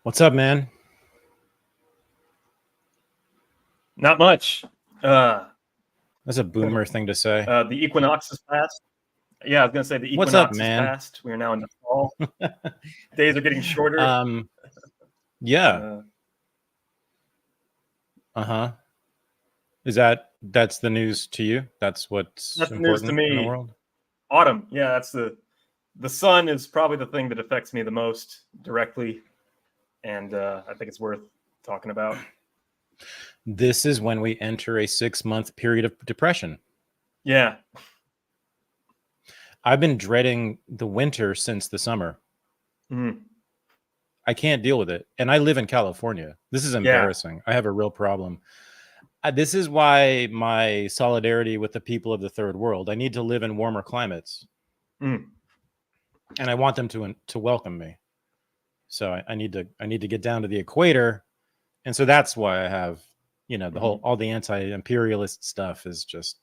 What's up, man? Not much. That's a boomer thing to say. The equinox is past. Yeah, I was gonna say the equinox What's up, man? is past. We are now in the fall. Days are getting shorter. Yeah. That's the news to you? That's what's important news to me. In the world? Autumn. Yeah, that's the sun is probably the thing that affects me the most directly, and I think it's worth talking about. This is when we enter a 6-month period of depression. Yeah. I've been dreading the winter since the summer. I can't deal with it. And I live in California. This is embarrassing. Yeah. I have a real problem. This is why my solidarity with the people of the third world. I need to live in warmer climates. And I want them to welcome me. So I need to get down to the equator. And so that's why I have, the whole, all the anti-imperialist stuff is just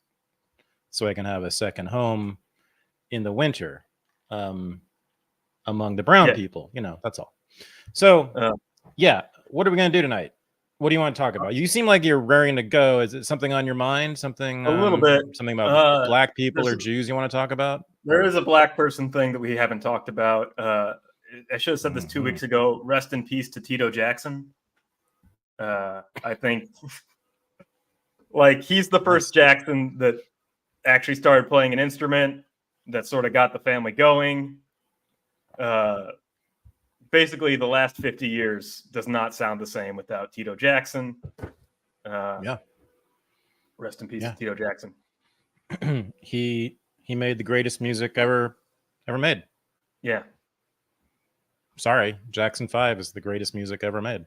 so I can have a second home in the winter among the brown people, that's all. So, what are we going to do tonight? What do you want to talk about? You seem like you're raring to go. Is it something on your mind? Something a little bit. Something about black people or Jews you want to talk about? There is a black person thing that we haven't talked about. I should have said this 2 weeks ago. Rest in peace to Tito Jackson. I think he's the first Jackson that actually started playing an instrument that sort of got the family going. Basically, the last 50 years does not sound the same without Tito Jackson. Rest in peace to Tito Jackson. He made the greatest music ever made. Yeah. Sorry, Jackson 5 is the greatest music ever made.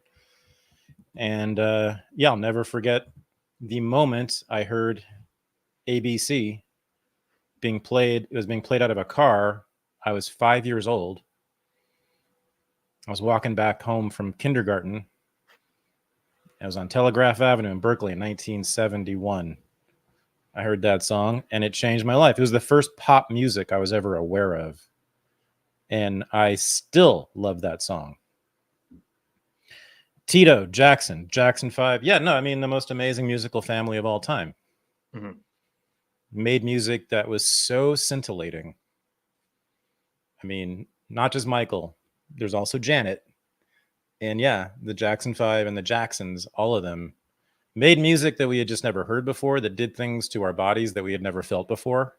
And I'll never forget the moment I heard ABC being played. It was being played out of a car. I was 5 years old. I was walking back home from kindergarten. I was on Telegraph Avenue in Berkeley in 1971. I heard that song and it changed my life. It was the first pop music I was ever aware of. And I still love that song. Tito Jackson, Jackson 5. Yeah, no, I mean, the most amazing musical family of all time. Made music that was so scintillating. I mean, not just Michael. There's also Janet. And the Jackson 5 and the Jacksons, all of them, made music that we had just never heard before, that did things to our bodies that we had never felt before.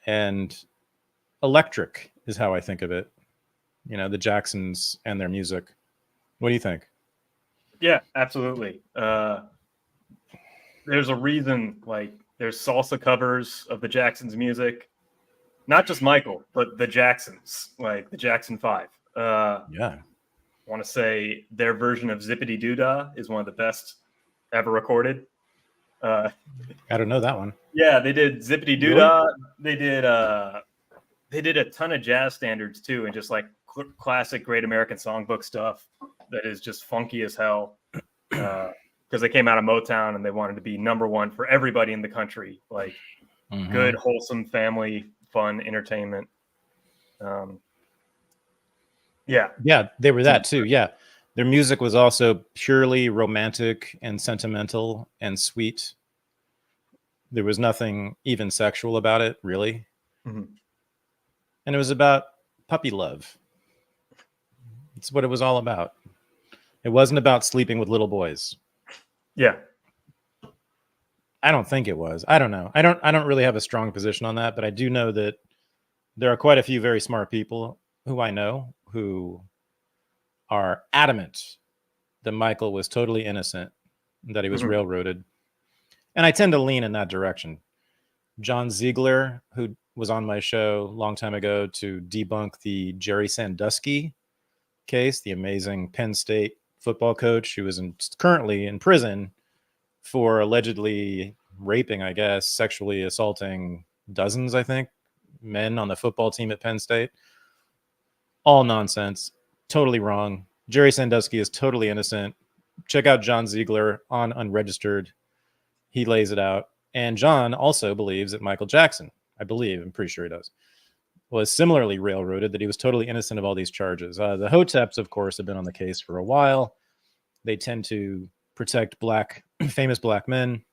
And electric is how I think of it. The Jacksons and their music. What do you think? Yeah, absolutely. There's a reason, there's salsa covers of the Jacksons' music. Not just Michael, but the Jacksons, the Jackson 5. I want to say their version of Zippity Doodah is one of the best ever recorded. I don't know that one. Yeah, they did Zippity Doodah. Really? They did a ton of jazz standards too, and just classic Great American Songbook stuff that is just funky as hell. Because they came out of Motown and they wanted to be number one for everybody in the country. Good, wholesome family, fun entertainment. They were that too. Yeah, their music was also purely romantic and sentimental and sweet. There was nothing even sexual about it, really. And it was about puppy love. It's what it was all about. It wasn't about sleeping with little boys. Yeah. I don't think it was. I don't know. I don't really have a strong position on that, but I do know that there are quite a few very smart people who I know who are adamant that Michael was totally innocent, that he was railroaded. And I tend to lean in that direction. John Ziegler, who was on my show a long time ago to debunk the Jerry Sandusky case, the amazing Penn State football coach who was currently in prison for allegedly raping, I guess, sexually assaulting dozens, I think, men on the football team at Penn State. All nonsense. Totally wrong. Jerry Sandusky is totally innocent. Check out John Ziegler on Unregistered. He lays it out. And John also believes that Michael Jackson, I'm pretty sure he does, was similarly railroaded, that he was totally innocent of all these charges. The Hoteps, of course, have been on the case for a while. They tend to protect famous black men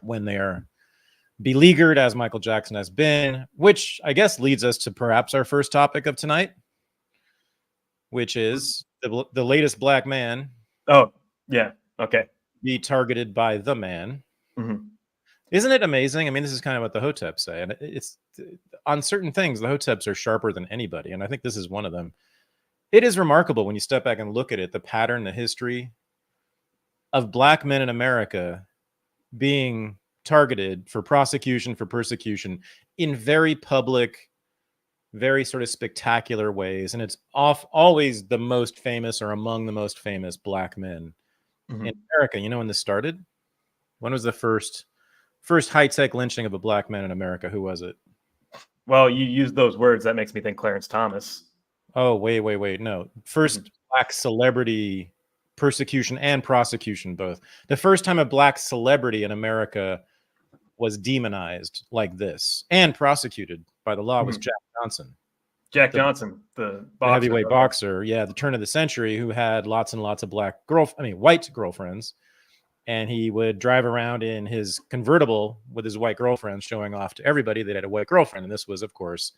when they are beleaguered, as Michael Jackson has been, which I guess leads us to perhaps our first topic of tonight, which is the latest black man. Oh, yeah. Okay. Be targeted by the man. Mm-hmm. Isn't it amazing? I mean, this is kind of what the Hoteps say. And it's on certain things, the Hoteps are sharper than anybody. And I think this is one of them. It is remarkable when you step back and look at it, the pattern, the history of black men in America being targeted for prosecution, for persecution in very public, very sort of spectacular ways. And it's always the most famous or among the most famous black men in America. You know when this started? When was the first high-tech lynching of a black man in America? Who was it? Well, you used those words. That makes me think Clarence Thomas. Oh, wait. No. First black celebrity persecution and prosecution, both. The first time a black celebrity in America was demonized like this and prosecuted by the law was Jack Johnson. Johnson, the heavyweight boxer. Yeah, the turn of the century, who had lots and lots of white girlfriends. And he would drive around in his convertible with his white girlfriend, showing off to everybody that had a white girlfriend. And this was, of course,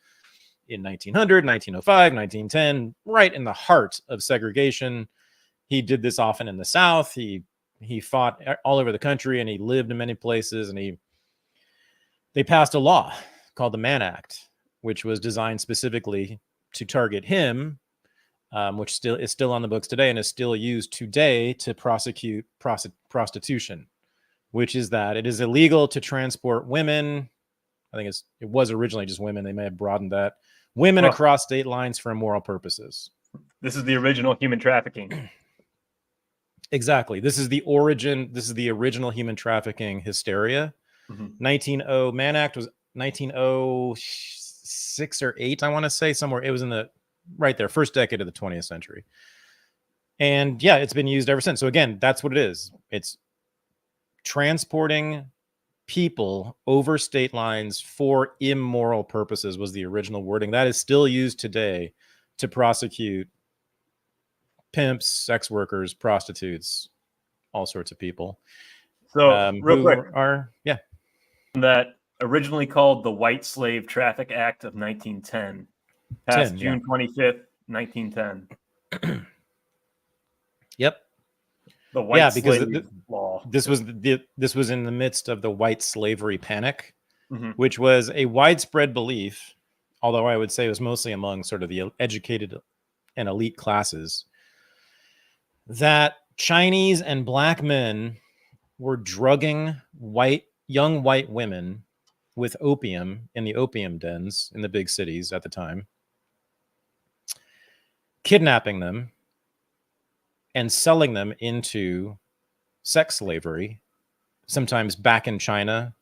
in 1900, 1905, 1910, right in the heart of segregation. He did this often in the South. He fought all over the country, and he lived in many places. And they passed a law called the Mann Act, which was designed specifically to target him, which is still on the books today and is still used today to prosecute prostitution, which is that it is illegal to transport women. I think it was originally just women. They may have broadened that. Women across state lines for immoral purposes. This is the original human trafficking. Exactly. This is the origin. This is the original human trafficking hysteria. 1900 Mann Act was 1906 or 8, I want to say, somewhere. It was in the right there, first decade of the 20th century. And yeah, it's been used ever since. So again, that's what it is. It's transporting people over state lines for immoral purposes was the original wording. That is still used today to prosecute pimps, sex workers, prostitutes, all sorts of people. So real quick, yeah. That originally called the White Slave Traffic Act of 1910, passed June 25th, 1910. Yep. The White Slave Law. This was in the midst of the white slavery panic, which was a widespread belief, although I would say it was mostly among sort of the educated and elite classes, that Chinese and black men were drugging young white women with opium in the opium dens in the big cities at the time, kidnapping them and selling them into sex slavery, sometimes back in China,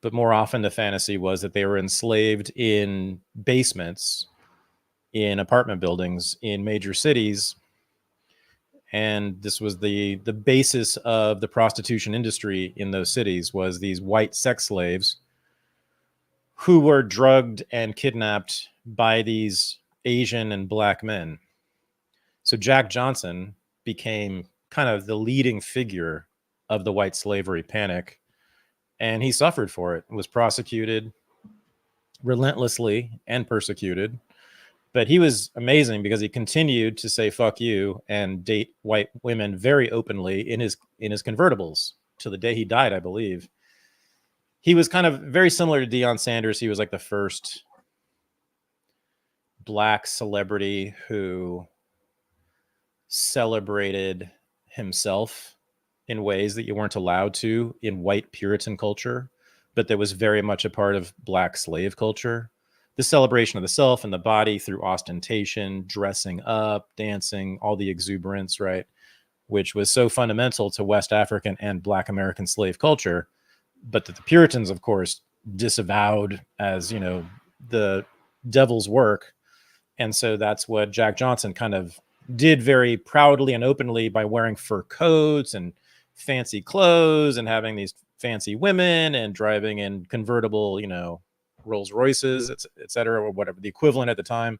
but more often the fantasy was that they were enslaved in basements in apartment buildings in major cities. And this was the basis of the prostitution industry in those cities, was these white sex slaves who were drugged and kidnapped by these Asian and black men. So Jack Johnson became kind of the leading figure of the white slavery panic, and he suffered for it, was prosecuted relentlessly and persecuted. But he was amazing because he continued to say "fuck you" and date white women very openly in his convertibles to the day he died, I believe. He was kind of very similar to Deion Sanders. He was like the first black celebrity who celebrated himself in ways that you weren't allowed to in white Puritan culture, but that was very much a part of black slave culture. The celebration of the self and the body through ostentation, dressing up, dancing, all the exuberance, right? Which was so fundamental to West African and black American slave culture, but that the Puritans, of course, disavowed as, the devil's work. And so that's what Jack Johnson kind of did very proudly and openly by wearing fur coats and fancy clothes and having these fancy women and driving in convertible, Rolls Royces, et cetera, or whatever the equivalent at the time,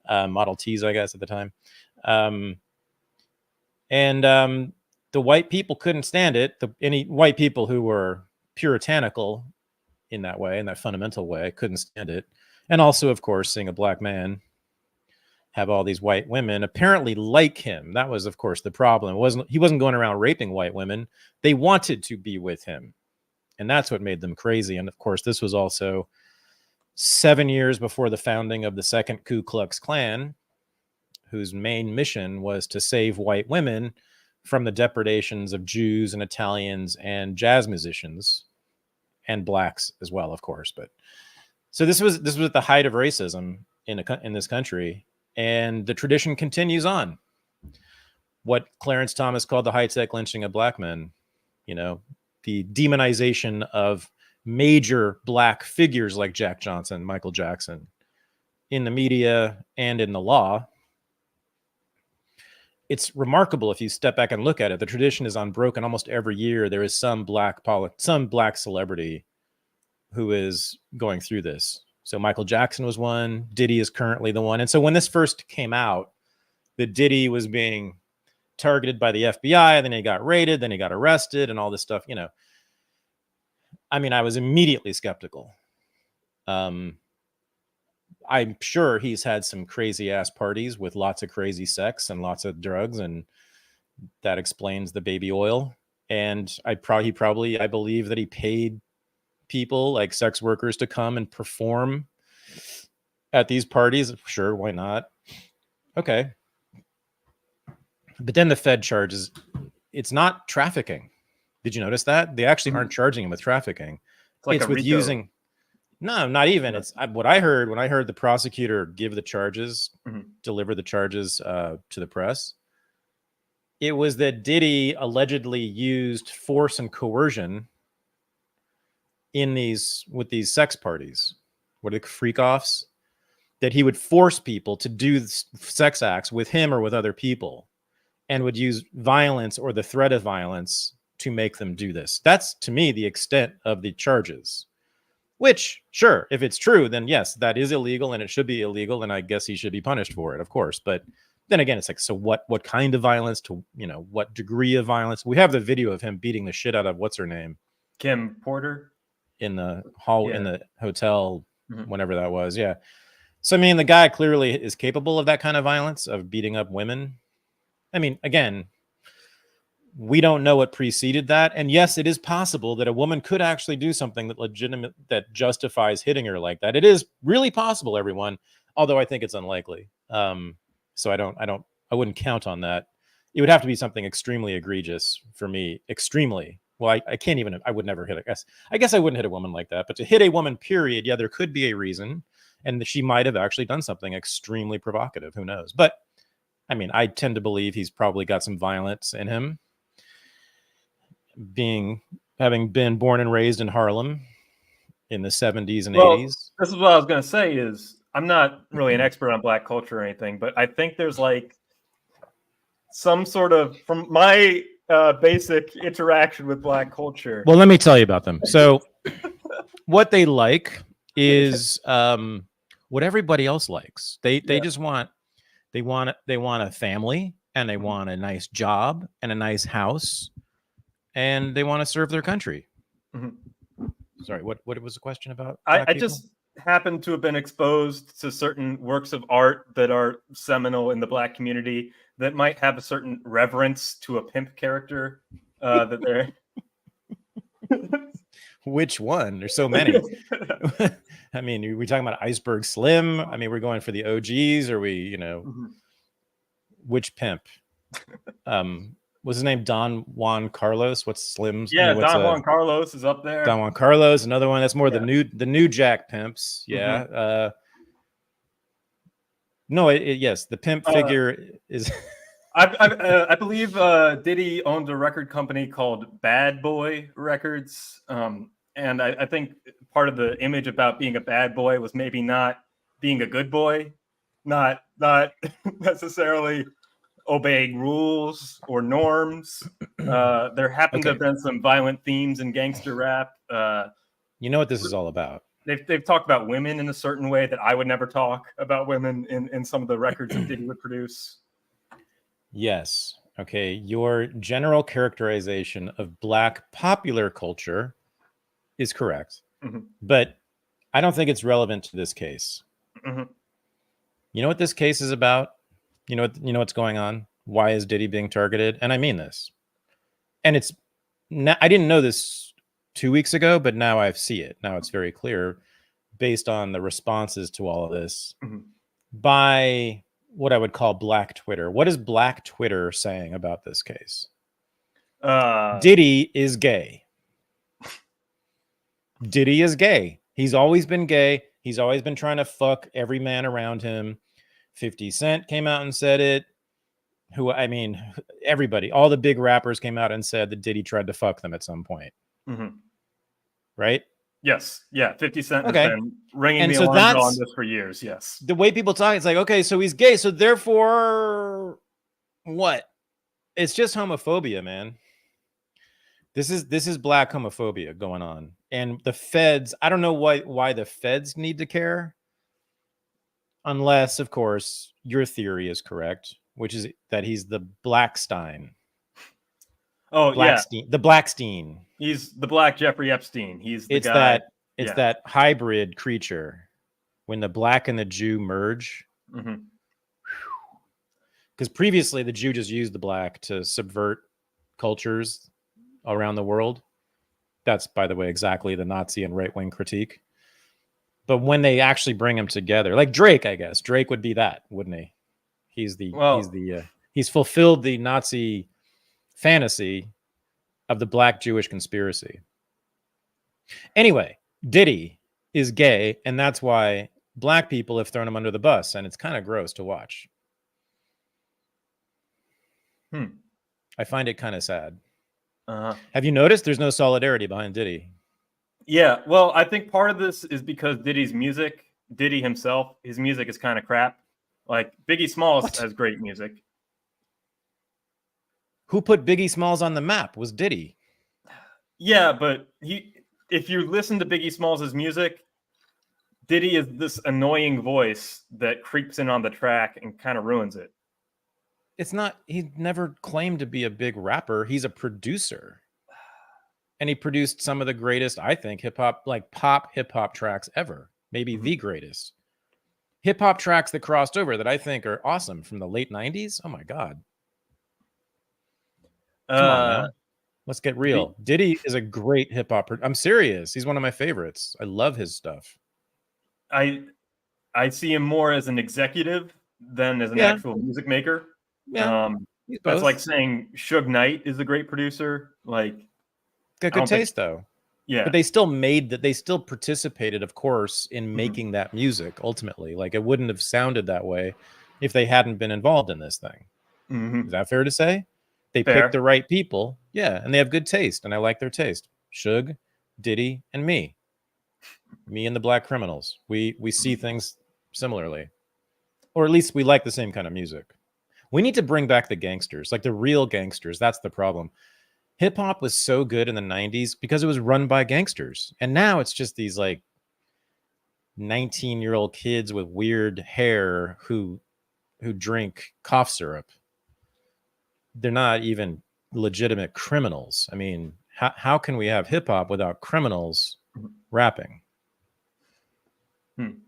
Model Ts, I guess, at the time. The white people couldn't stand it. Any white people who were puritanical in that way, in that fundamental way, couldn't stand it. And also, of course, seeing a black man have all these white women apparently like him. That was, of course, the problem. He wasn't going around raping white women. They wanted to be with him. And that's what made them crazy. And of course, this was also 7 years before the founding of the second Ku Klux Klan, whose main mission was to save white women from the depredations of Jews and Italians and jazz musicians and blacks as well, of course. But so this was at the height of racism in this country. And the tradition continues on. What Clarence Thomas called the high-tech lynching of black men, the demonization of major black figures like Jack Johnson, Michael Jackson, in the media and in the law. It's remarkable if you step back and look at it. The tradition is unbroken. Almost every year there is some black celebrity who is going through this. So Michael Jackson was one. Diddy is currently the one. And so when this first came out, that Diddy was being targeted by the FBI, then he got raided, then he got arrested, and all this stuff, I mean, I was immediately skeptical. I'm sure he's had some crazy ass parties with lots of crazy sex and lots of drugs, and that explains the baby oil. And I believe that he paid people like sex workers to come and perform at these parties. Sure, why not? Okay. But then the Fed charges, it's not trafficking. Did you notice that? They actually aren't charging him with trafficking. It's with using, no, not even. It's what I heard when I heard the prosecutor give the charges, deliver the charges to the press. It was that Diddy allegedly used force and coercion with these sex parties, what are the freak-offs, that he would force people to do sex acts with him or with other people, and would use violence or the threat of violence to make them do this. That's, to me, the extent of the charges, which, sure, if it's true, then yes, that is illegal and it should be illegal, and I guess he should be punished for it, of course. But then again, it's like, so what kind of violence, to what degree of violence? We have the video of him beating the shit out of what's her name? Kim Porter? In the hall, in the hotel, whenever that was. Yeah. So, I mean, the guy clearly is capable of that kind of violence, of beating up women. I mean, again, we don't know what preceded that. And yes, it is possible that a woman could actually do something that justifies hitting her like that. It is really possible, everyone, although I think it's unlikely. So I wouldn't count on that. It would have to be something extremely egregious for me. Extremely. Well, I can't even, I would never hit I guess I wouldn't hit a woman like that, but to hit a woman, period. Yeah, there could be a reason. And she might have actually done something extremely provocative. Who knows? But I mean, I tend to believe he's probably got some violence in him. Having been born and raised in Harlem in the 70s and 80s. This is what I was going to say is I'm not really an expert on black culture or anything, but I think there's like some sort of, from my basic interaction with black culture. Well, let me tell you about them. So what they like is what everybody else likes. They just want a family, and they want a nice job and a nice house, and they want to serve their country. Sorry, what was the question about? I just happen to have been exposed to certain works of art that are seminal in the black community that might have a certain reverence to a pimp character that they're. Which one? There's so many. I mean, are we talking about Iceberg Slim? I mean, we're going for the OGs. Are we, which pimp? Was his name Don Juan Carlos? What's Slim's? Yeah, Don Juan Carlos is up there. Don Juan Carlos, another one. That's more the new Jack pimps. Yeah. No, yes, the pimp figure is. I believe Diddy owned a record company called Bad Boy Records, and I think part of the image about being a bad boy was maybe not being a good boy, not necessarily obeying rules or norms. There happened to have been some violent themes in gangster rap. You know what this is all about? they've talked about women in a certain way that I would never talk about women in some of the records that Diddy would produce. Yes. Okay. Your general characterization of Black popular culture is correct, but I don't think it's relevant to this case. You know what this case is about? You know what's going on? Why is Diddy being targeted? And I mean this. And it's I didn't know this 2 weeks ago, but now I see it. Now it's very clear based on the responses to all of this by what I would call Black Twitter. What is Black Twitter saying about this case? Diddy is gay. Diddy is gay. He's always been gay. He's always been trying to fuck every man around him. 50 Cent came out and said it. Everybody, all the big rappers came out and said that Diddy tried to fuck them at some point. Right? Yes. Yeah. 50 Cent has been ringing the alarm bell on this for years. Yes. The way people talk, it's like, okay, so he's gay. So therefore, what? It's just homophobia, man. This is Black homophobia going on. And the feds, I don't know why the feds need to care. Unless, of course, your theory is correct, which is that he's the Blackstein. Oh, Blackstein, the Blackstein. He's the Black Jeffrey Epstein. He's the guy. It's that hybrid creature when the Black and the Jew merge. Because previously the Jew just used the Black to subvert cultures around the world. That's, by the way, exactly the Nazi and right-wing critique. But when they actually bring them together, like Drake, I guess Drake would be that, wouldn't he? He's fulfilled the Nazi fantasy of the Black Jewish conspiracy. Anyway, Diddy is gay, and that's why Black people have thrown him under the bus, and it's kind of gross to watch. I find it kind of sad. Have you noticed there's no solidarity behind Diddy? Yeah, well, I think part of this is because Diddy himself, his music is kind of crap. Like Biggie Smalls has great music. Who put Biggie Smalls on the map was Diddy. Yeah, but if you listen to Biggie Smalls' music, Diddy is this annoying voice that creeps in on the track and kind of ruins it. It's not, he never claimed to be a big rapper. He's a producer. And he produced some of the greatest, I think, hip-hop, like pop hip-hop tracks ever. Maybe the greatest. Hip-hop tracks that crossed over that I think are awesome from the late 90s. Oh, my God. Come on now. Let's get real. Diddy is a great hip-hop. I'm serious. He's one of my favorites. I love his stuff. I see him more as an executive than as an actual music maker. Yeah, that's like saying Suge Knight is a great producer. Like, got good taste though. Yeah, but they still made that. They still participated, of course, in making that music. Ultimately, like it wouldn't have sounded that way if they hadn't been involved in this thing. Is that fair to say? They picked the right people, and they have good taste, and I like their taste. Suge, Diddy, and me and the Black Criminals. We see things similarly, or at least we like the same kind of music. We need to bring back the gangsters, like the real gangsters. That's the problem. Hip hop was so good in the 90s because it was run by gangsters. And now it's just these like 19-year-old kids with weird hair who drink cough syrup. They're not even legitimate criminals. I mean, how can we have hip hop without criminals rapping? And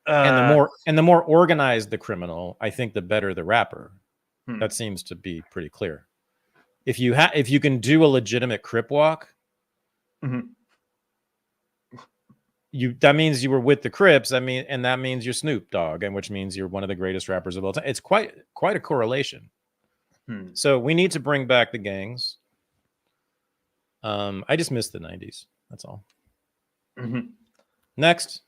the more organized the criminal, I think the better the rapper. That seems to be pretty clear. If you can do a legitimate Crip walk, that means you were with the Crips. And that means you're Snoop Dogg, and which means you're one of the greatest rappers of all time. It's quite a correlation. So we need to bring back the gangs. I just missed the 90s. That's all. Next.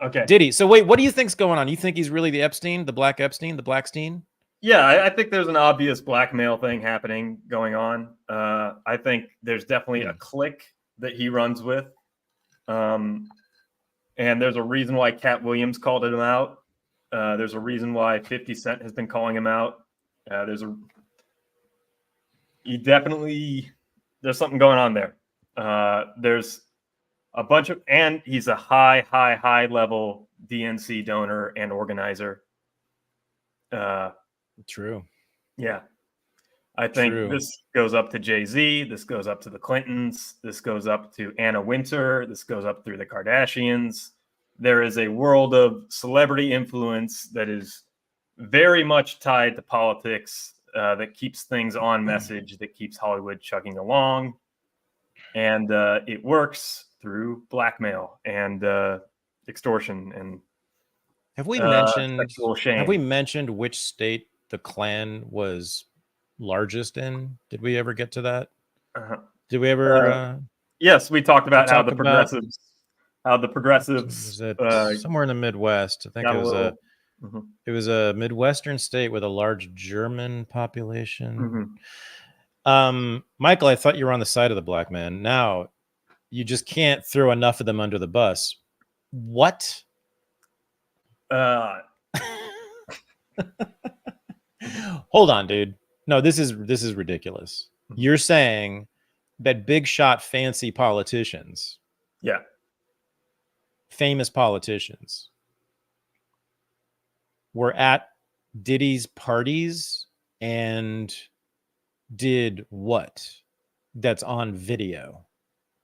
Okay. Diddy. So wait, what do you think's going on? You think he's really the Epstein, the Black Epstein, the Blackstein? Yeah, I think there's an obvious blackmail thing going on. I think there's definitely a clique that he runs with. And there's a reason why Cat Williams called him out. There's a reason why 50 Cent has been calling him out. There's something going on there. There's and he's a high level DNC donor and organizer. True. Yeah. I think True. this goes up to Jay-Z. This goes up to the Clintons. This goes up to Anna Wintour. This goes up through the Kardashians. There is a world of celebrity influence that is very much tied to politics, that keeps things on message, that keeps Hollywood chugging along. And it works through blackmail and extortion and have we mentioned sexual shame. Have we mentioned which state the Klan was largest in? Did we ever get to that? Did we ever? Yes, we talked about how the progressives was it somewhere in the Midwest. I think it was it was a Midwestern state with a large German population. Michael, I thought you were on the side of the black man. Now you just can't throw enough of them under the bus. What? Hold on, dude. No, this is ridiculous. You're saying that big shot fancy politicians, famous politicians, were at Diddy's parties and did what? That's on video.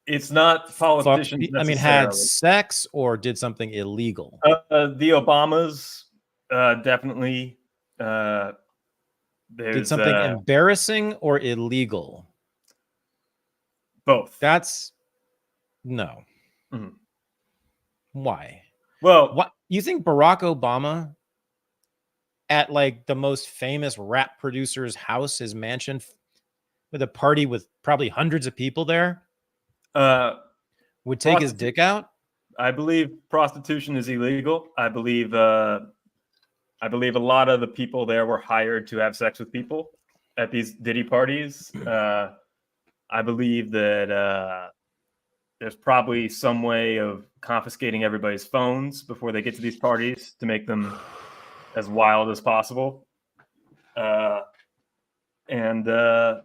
It's not politicians. I mean, had sex or did something illegal. The Obamas definitely. Did something embarrassing or illegal? Both. That's no. Why? Well, what you think Barack Obama at like the most famous rap producer's house, his mansion, with a party with probably hundreds of people there, would take his dick out? I believe prostitution is illegal. I believe a lot of the people there were hired to have sex with people at these Diddy parties. I believe that there's probably some way of confiscating everybody's phones before they get to these parties to make them as wild as possible. And there's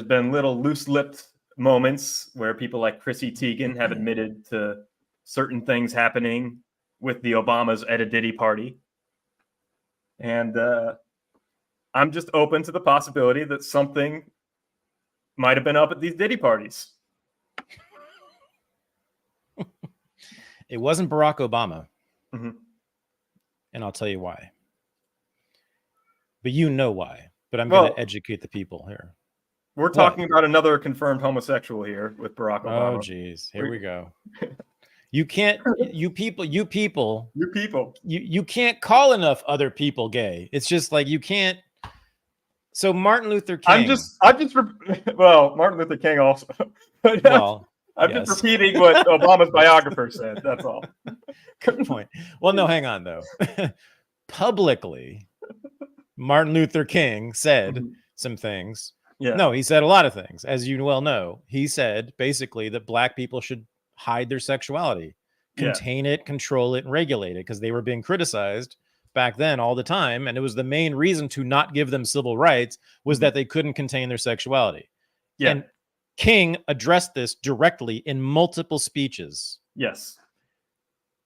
been little loose-lipped moments where people like Chrissy Teigen have admitted to certain things happening with the Obamas at a Diddy party. And I'm just open to the possibility that something might have been up at these Diddy parties. It wasn't Barack Obama. And I'll tell you why. But you know why. But I'm going to educate the people here. We're talking about another confirmed homosexual here with Barack Obama. Oh, geez. Here we go. You can't, you people, you can't call enough other people gay. It's just like, you can't. So Martin Luther King. Martin Luther King also. Well, I'm just repeating what Obama's biographer said. That's all. Good point. Well, no, hang on though. Publicly, Martin Luther King said some things. No, he said a lot of things. As you well know, he said basically that black people should hide their sexuality, contain it, control it, and regulate it, because they were being criticized back then all the time. And it was the main reason to not give them civil rights was that they couldn't contain their sexuality. And King addressed this directly in multiple speeches. Yes.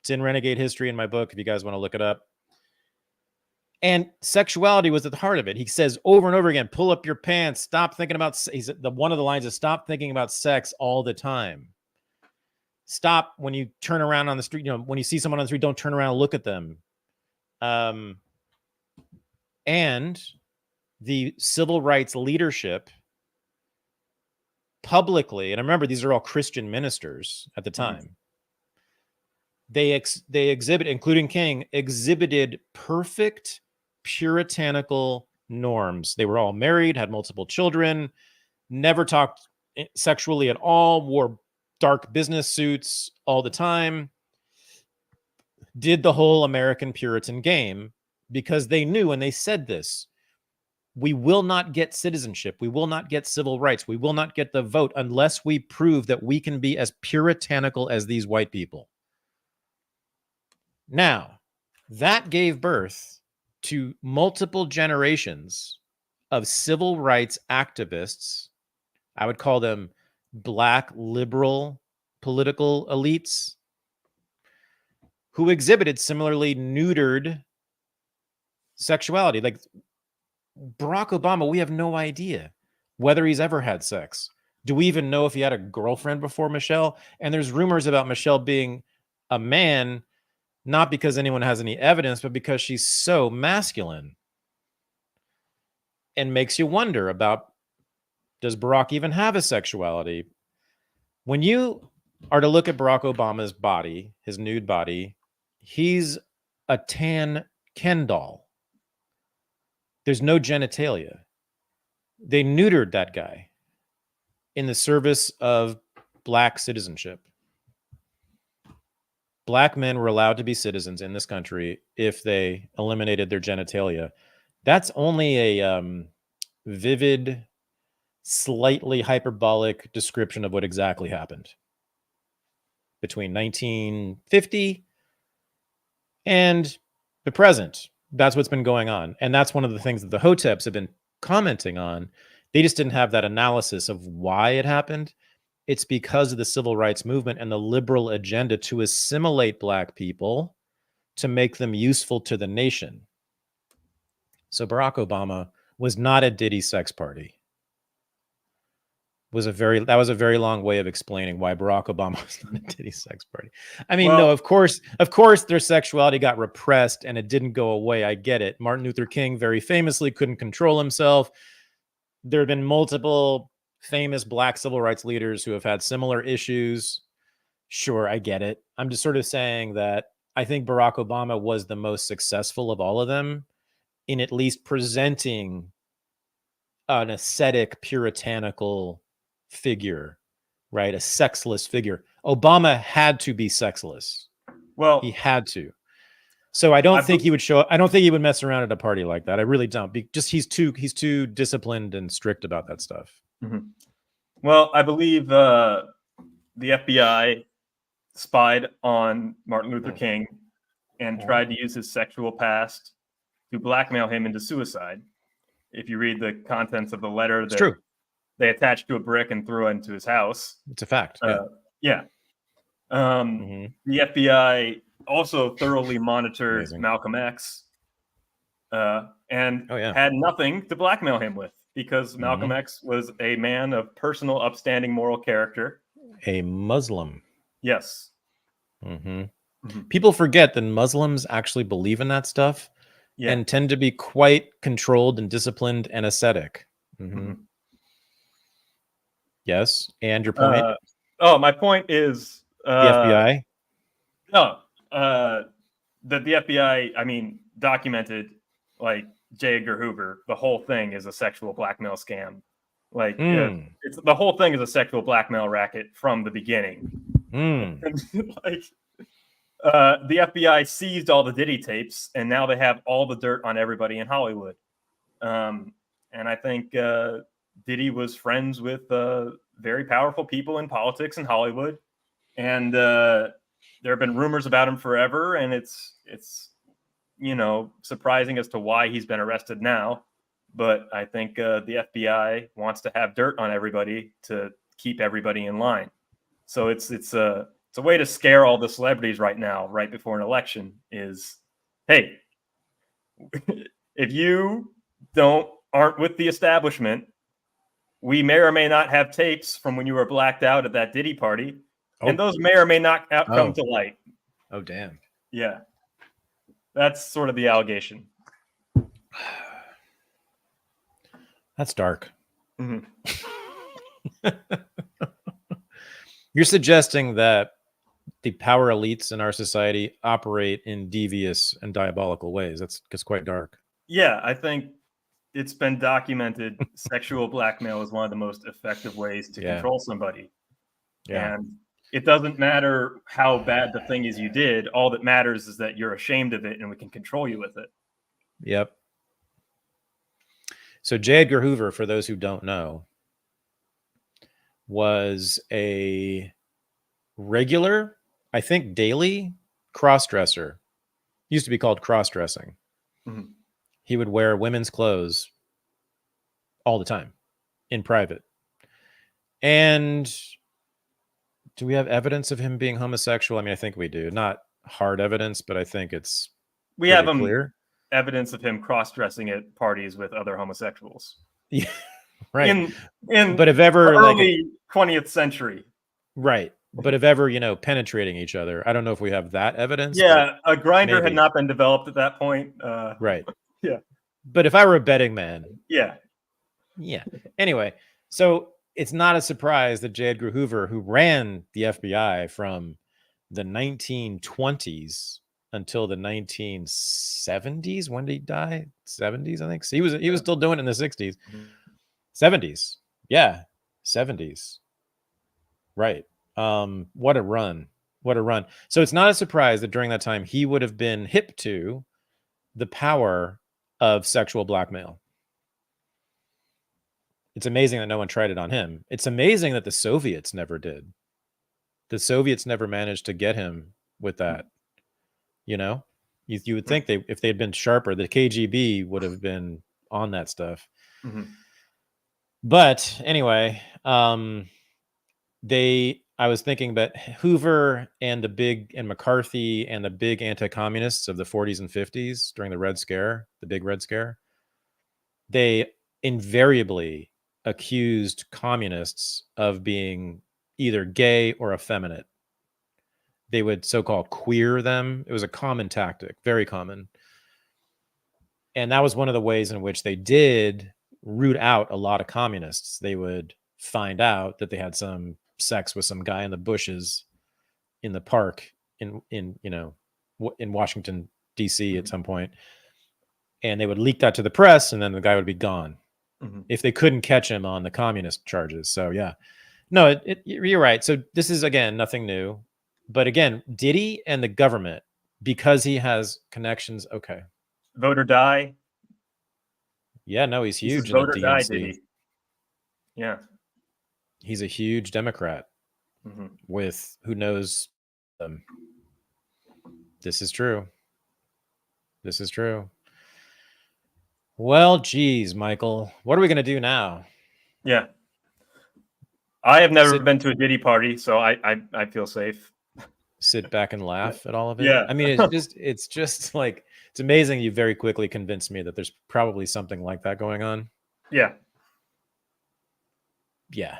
It's in Renegade History in my book, if you guys want to look it up. And sexuality was at the heart of it. He says over and over again, pull up your pants, stop thinking about, one of the lines is stop thinking about sex all the time. Stop when you turn around on the street, when you see someone on the street, don't turn around and look at them. And the civil rights leadership publicly, and I remember these are all Christian ministers at the time, they exhibit, including King, exhibited perfect puritanical norms. They were all married, had multiple children, never talked sexually at all, wore dark business suits all the time, did the whole American Puritan game, because they knew, and they said this, we will not get citizenship, we will not get civil rights, we will not get the vote unless we prove that we can be as puritanical as these white people. Now, that gave birth to multiple generations of civil rights activists. I would call them black liberal political elites who exhibited similarly neutered sexuality. Like Barack Obama, we have no idea whether he's ever had sex. Do we even know if he had a girlfriend before Michelle? And there's rumors about Michelle being a man, not because anyone has any evidence, but because she's so masculine. And makes you wonder about, does Barack even have a sexuality? When you are to look at Barack Obama's body, his nude body, he's a tan Ken doll. There's no genitalia. They neutered that guy in the service of black citizenship. Black men were allowed to be citizens in this country if they eliminated their genitalia. That's only a vivid, slightly hyperbolic description of what exactly happened between 1950 and the present. That's what's been going on. And that's one of the things that the Hoteps have been commenting on. They just didn't have that analysis of why it happened. It's because of the civil rights movement and the liberal agenda to assimilate black people to make them useful to the nation. So Barack Obama was not at Diddy's sex party. That was a very long way of explaining why Barack Obama was not at Diddy's sex party. I mean, no, of course their sexuality got repressed and it didn't go away. I get it. Martin Luther King very famously couldn't control himself. There have been multiple famous black civil rights leaders who have had similar issues. Sure, I get it. I'm just sort of saying that I think Barack Obama was the most successful of all of them in at least presenting an ascetic, puritanical figure, right? A sexless figure. Obama had to be sexless. Well, he had to. So I don't think he would show up. I don't think he would mess around at a party like that. I really don't. He's too disciplined and strict about that stuff. Mm-hmm. Well, I believe the FBI spied on Martin Luther King and tried to use his sexual past to blackmail him into suicide. If you read the contents of the letter it's true. They attached to a brick and threw into his house. It's a fact. Yeah. The FBI also thoroughly monitored Malcolm X and had nothing to blackmail him with because Malcolm X was a man of personal, upstanding moral character. A Muslim. Yes. People forget that Muslims actually believe in that stuff and tend to be quite controlled and disciplined and ascetic. Yes. And your point? My point is the FBI. No, that the FBI, I mean, documented like J. Edgar Hoover. The whole thing is a sexual blackmail scam. Like it's the whole thing is a sexual blackmail racket from the beginning. Like the FBI seized all the Diddy tapes, and now they have all the dirt on everybody in Hollywood. And I think Diddy was friends with very powerful people in politics in Hollywood, and there have been rumors about him forever. And it's surprising as to why he's been arrested now. But I think the FBI wants to have dirt on everybody to keep everybody in line. So it's a way to scare all the celebrities right now, right before an election. Is hey, if you aren't with the establishment, we may or may not have tapes from when you were blacked out at that Diddy party, and those may or may not come to light. Oh, damn. Yeah, that's sort of the allegation. That's dark. You're suggesting that the power elites in our society operate in devious and diabolical ways. That's quite dark. Yeah, I think it's been documented. Sexual blackmail is one of the most effective ways to control somebody. Yeah. And it doesn't matter how bad the thing is you did. All that matters is that you're ashamed of it and we can control you with it. Yep. So J. Edgar Hoover, for those who don't know, was a regular, I think daily, cross-dresser. Used to be called cross-dressing. He would wear women's clothes all the time in private. And Do we have evidence of him being homosexual? I mean, I think we do. Not hard evidence, but I think it's we have clear. Evidence of him cross-dressing at parties with other homosexuals. Yeah, right. In but if ever early 20th century. Right. But if ever, penetrating each other, I don't know if we have that evidence. Yeah, a grinder had not been developed at that point. Right. Yeah. But if I were a betting man. Yeah. Yeah. Anyway, so it's not a surprise that J. Edgar Hoover, who ran the FBI from the 1920s until the 1970s, when did he die? 70s, I think. So he was still doing it in the 60s. 70s. Yeah. 70s. Right. What a run. What a run. So it's not a surprise that during that time he would have been hip to the power of sexual blackmail. It's amazing that no one tried it on him. It's amazing that the Soviets never did. The Soviets never managed to get him with that. You would think if they'd been sharper, the KGB would have been on that stuff. Mm-hmm. But anyway, I was thinking that Hoover and McCarthy and the big anti-communists of the 40s and 50s during the Red Scare, the big Red Scare, they invariably accused communists of being either gay or effeminate. They would so-called queer them. It was a common tactic, very common. And that was one of the ways in which they did root out a lot of communists. They would find out that they had some sex with some guy in the bushes in the park in Washington DC at some point, and they would leak that to the press, and then the guy would be gone if they couldn't catch him on the communist charges. So yeah, no, you're right. So this is again nothing new, but again, Diddy and the government, because he has connections. Okay, vote or die. Yeah, no, he's huge in vote the or die, DNC. Diddy. Yeah. He's a huge Democrat with who knows them. This is true. This is true. Well, geez, Michael, what are we going to do now? Yeah. I have never been to a Diddy party, so I feel safe. Sit back and laugh at all of it. Yeah. I mean, it's just like, it's amazing. You very quickly convinced me that there's probably something like that going on. Yeah. Yeah.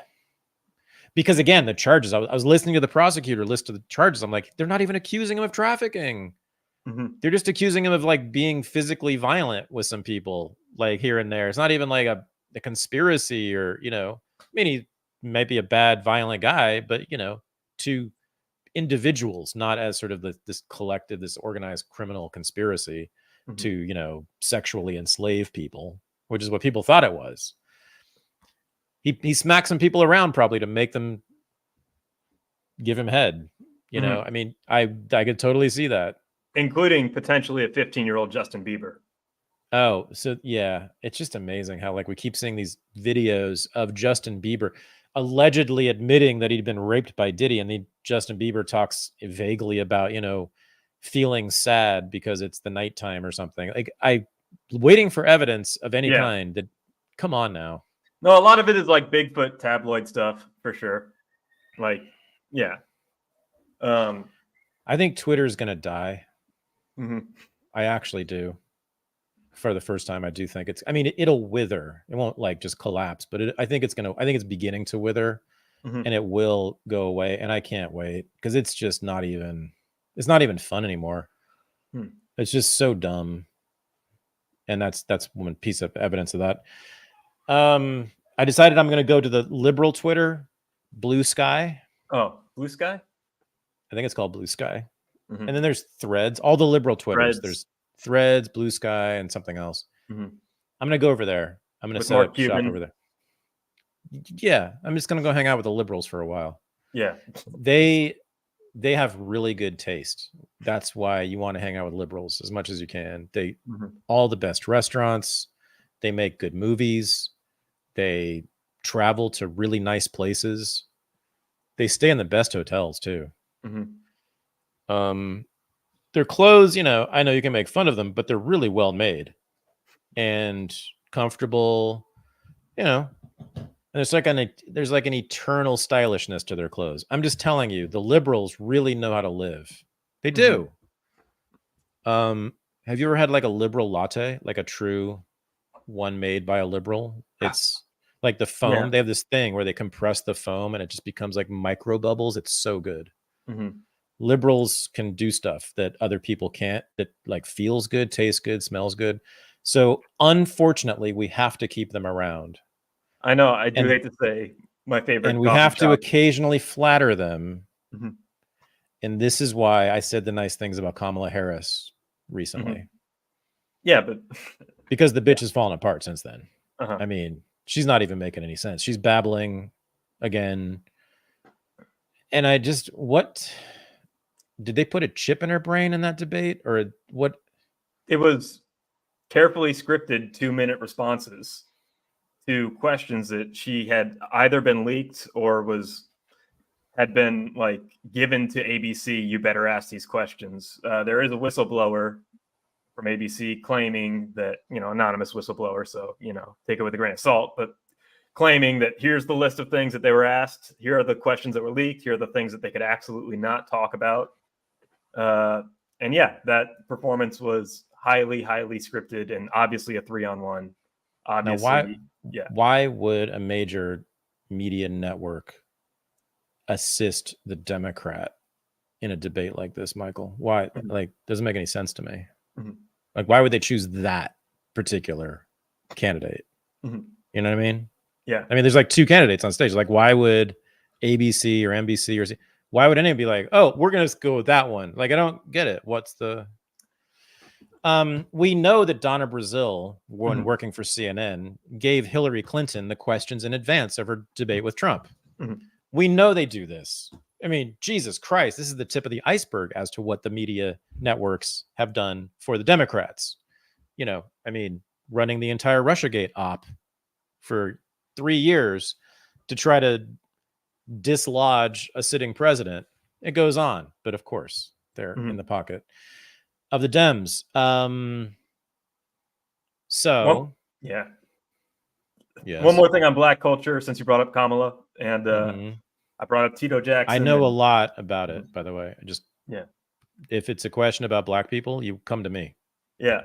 Because again, the charges, I was listening to the prosecutor list of the charges. I'm like, they're not even accusing him of trafficking. They're just accusing him of like being physically violent with some people, like here and there. It's not even like a conspiracy or, I mean, he might be a bad, violent guy, but, to individuals, not as sort of this collective, this organized criminal conspiracy to, sexually enslave people, which is what people thought it was. He smacked some people around probably to make them give him head. I mean, I could totally see that. Including potentially a 15-year-old Justin Bieber. Oh, so yeah, it's just amazing how like we keep seeing these videos of Justin Bieber allegedly admitting that he'd been raped by Diddy, and then Justin Bieber talks vaguely about, feeling sad because it's the nighttime or something. Like I waiting for evidence of any kind. That come on now. No, a lot of it is like Bigfoot tabloid stuff for sure. Like, yeah. I think Twitter is gonna die. I actually do. For the first time, I do think it'll wither. It won't like just collapse, but I think it's beginning to wither, and it will go away. And I can't wait because it's just not even fun anymore. It's just so dumb. And that's one piece of evidence of that. I decided I'm going to go to the liberal Twitter, Blue Sky. Oh, Blue Sky? I think it's called Blue Sky. And then there's Threads, all the liberal Twitters. There's Threads, Blue Sky, and something else. I'm going to go over there. I'm going to set up shop over there. Yeah, I'm just going to go hang out with the liberals for a while. Yeah. They have really good taste. That's why you want to hang out with liberals as much as you can. They all the best restaurants. They make good movies. They travel to really nice places. They stay in the best hotels too. Their clothes, I know you can make fun of them, but they're really well made and comfortable. there's like an eternal stylishness to their clothes. I'm just telling you, the liberals really know how to live. They do. Have you ever had like a liberal latte, like a true one made by a liberal? It's like the foam. Yeah. They have this thing where they compress the foam and it just becomes like micro bubbles. It's so good. Liberals can do stuff that other people can't, that like feels good, tastes good, smells good. So unfortunately, we have to keep them around. I know. I do hate to say my favorite. And we have to occasionally flatter them. And this is why I said the nice things about Kamala Harris recently. Yeah, but because the bitch has fallen apart since then. I mean, she's not even making any sense. She's babbling again. And I just, what did they put a chip in her brain in that debate, or what? It was carefully scripted 2-minute responses to questions that she had either been leaked or had been like given to ABC. You better ask these questions. There is a whistleblower from ABC claiming that, anonymous whistleblower, so, take it with a grain of salt, but claiming that here's the list of things that they were asked. Here are the questions that were leaked. Here are the things that they could absolutely not talk about. And yeah, that performance was highly, highly scripted and obviously a 3-on-1. Obviously, now why would a major media network assist the Democrat in a debate like this, Michael? Why? Like, doesn't make any sense to me. Like, why would they choose that particular candidate? You know what I mean? Yeah. I mean, there's like 2 candidates on stage. Like, why would ABC or NBC or why would anyone be like, oh, we're going to go with that one? Like, I don't get it. What's the... we know that Donna Brazile, when working for CNN, gave Hillary Clinton the questions in advance of her debate with Trump. We know they do this. I mean, Jesus Christ, this is the tip of the iceberg as to what the media networks have done for the Democrats. I mean, running the entire Russiagate op for 3 years to try to dislodge a sitting president. It goes on. But of course, they're in the pocket of the Dems. Yeah. Yes. One more thing on black culture, since you brought up Kamala, and I brought up Tito Jackson. I know a lot about it, by the way. If it's a question about black people, you come to me. Yeah.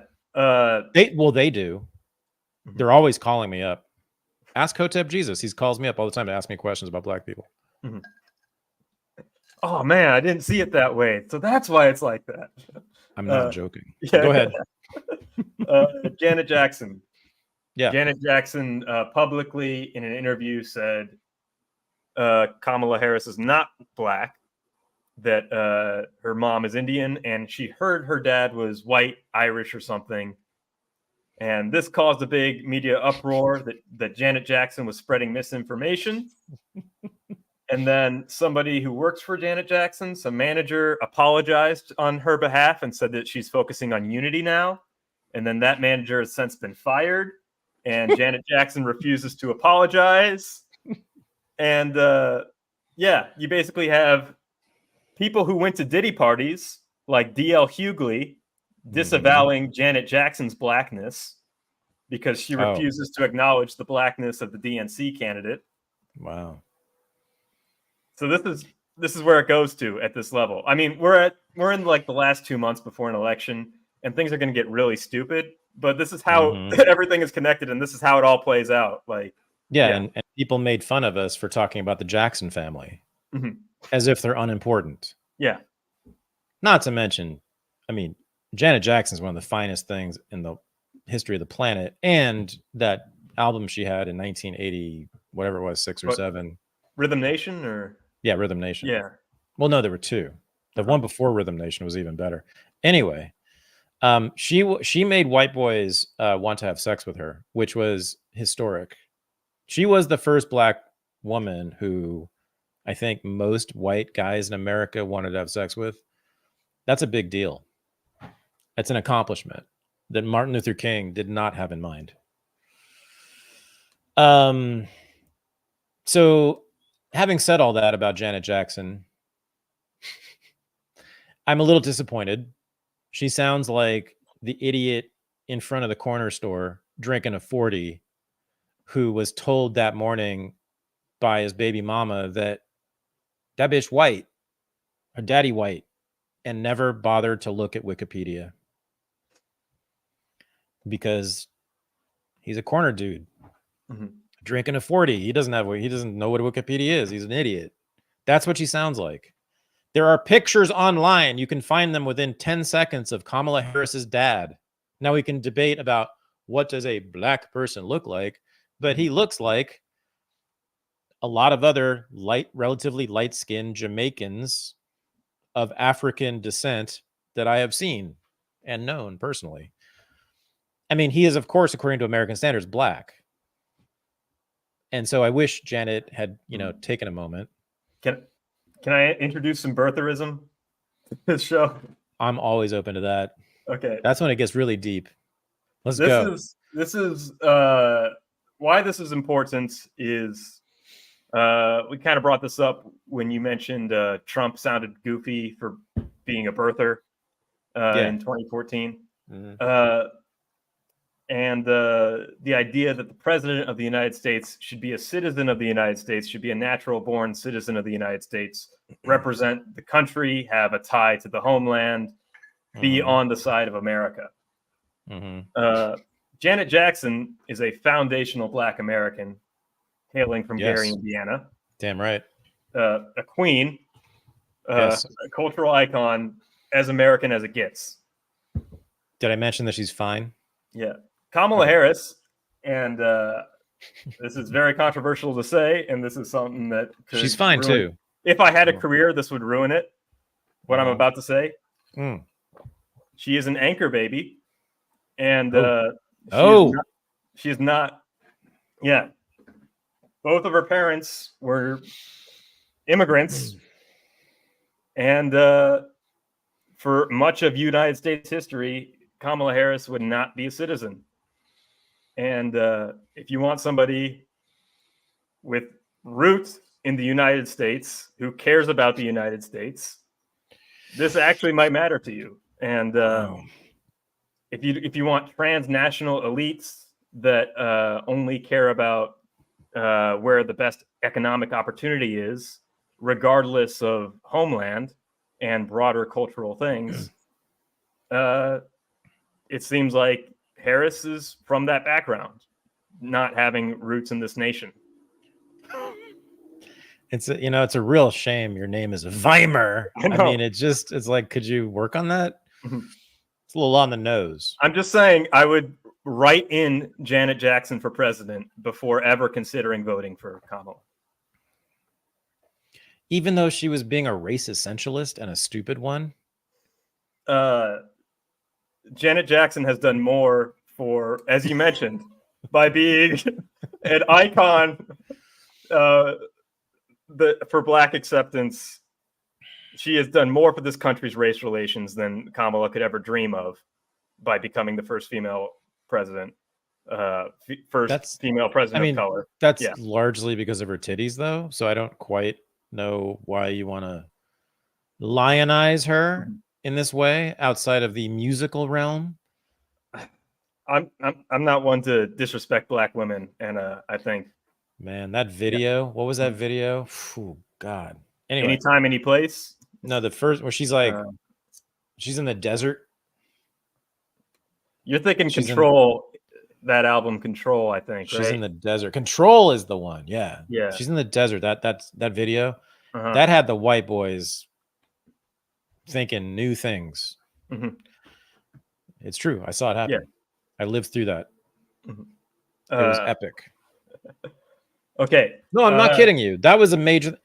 They do. They're always calling me up. Ask Hotep Jesus. He calls me up all the time to ask me questions about black people. Oh man, I didn't see it that way. So that's why it's like that. I'm not joking. Yeah, go ahead. Janet Jackson. Yeah. Janet Jackson publicly in an interview said Kamala Harris is not black, that her mom is Indian, and she heard her dad was white, Irish, or something. And this caused a big media uproar that Janet Jackson was spreading misinformation. And then somebody who works for Janet Jackson, some manager, apologized on her behalf and said that she's focusing on unity now. And then that manager has since been fired. And Janet Jackson refuses to apologize. And you basically have people who went to Diddy parties, like D.L. Hughley, disavowing Janet Jackson's blackness because she refuses to acknowledge the blackness of the DNC candidate. Wow. So this is where it goes to at this level. I mean, we're in like the last 2 months before an election, and things are going to get really stupid. But this is how everything is connected, and this is how it all plays out. Like, and people made fun of us for talking about the Jackson family as if they're unimportant. Yeah. Not to mention, I mean, Janet Jackson is one of the finest things in the history of the planet, and that album she had in 1980, whatever it was, 6 or 7. Rhythm Nation, or Rhythm Nation. Yeah. Well, no, there were 2. The one before Rhythm Nation was even better. Anyway, she made white boys want to have sex with her, which was historic. She was the first black woman who I think most white guys in America wanted to have sex with. That's a big deal. It's an accomplishment that Martin Luther King did not have in mind. So having said all that about Janet Jackson, I'm a little disappointed. She sounds like the idiot in front of the corner store drinking a 40 who was told that morning by his baby mama that bitch white, or daddy white, and never bothered to look at Wikipedia because he's a corner dude drinking a 40. He doesn't know what Wikipedia is. He's an idiot. That's what she sounds like. There are pictures online. You can find them within 10 seconds of Kamala Harris's dad. Now we can debate about what does a black person look like, but he looks like a lot of other relatively light-skinned Jamaicans of African descent that I have seen and known personally. I mean, he is, of course, according to American standards, black. And so I wish Janet had, taken a moment. Can I introduce some birtherism to this show? I'm always open to that. Okay. That's when it gets really deep. Let's go. This is why this is important is we kind of brought this up when you mentioned Trump sounded goofy for being a birther in 2014. And the idea that the president of the United States should be a citizen of the United States, should be a natural born citizen of the United States, represent the country, have a tie to the homeland, be on the side of America. Janet Jackson is a foundational Black American hailing from Gary, Indiana. Damn right. A queen, a cultural icon, as American as it gets. Did I mention that she's fine? Yeah. Kamala Harris, and this is very controversial to say, and this is something that she's fine too. If I had a career, this would ruin it. What I'm about to say. She is an anchor baby, and she is not. Yeah, both of her parents were immigrants, and for much of United States history, Kamala Harris would not be a citizen. And if you want somebody with roots in the United States who cares about the United States, this actually might matter to you. And if you want transnational elites that only care about where the best economic opportunity is, regardless of homeland and broader cultural things, it seems like Harris is from that background, not having roots in this nation. It's a real shame your name is Weimar. I mean, it's like, could you work on that? It's a little on the nose. I'm just saying I would write in Janet Jackson for president before ever considering voting for Kamala. Even though she was being a race essentialist and a stupid one? Janet Jackson has done more for, as you mentioned, by being an icon for Black acceptance. She has done more for this country's race relations than Kamala could ever dream of by becoming the first female president, female president of color. That's largely because of her titties, though. So I don't quite know why you want to lionize her in this way outside of the musical realm. I'm not one to disrespect Black women, and I think, man, that video. What was that video? Oh God. Anyway, anytime, any place. No, the first where she's like, she's in the desert. You're thinking Control, that album Control, I think. She's in the desert. Control is the one. Yeah. Yeah. She's in the desert. That video that had the white boys thinking new things. It's true. I saw it happen. Yeah. I lived through that. It was epic. Okay. No, I'm not kidding you. That was a major.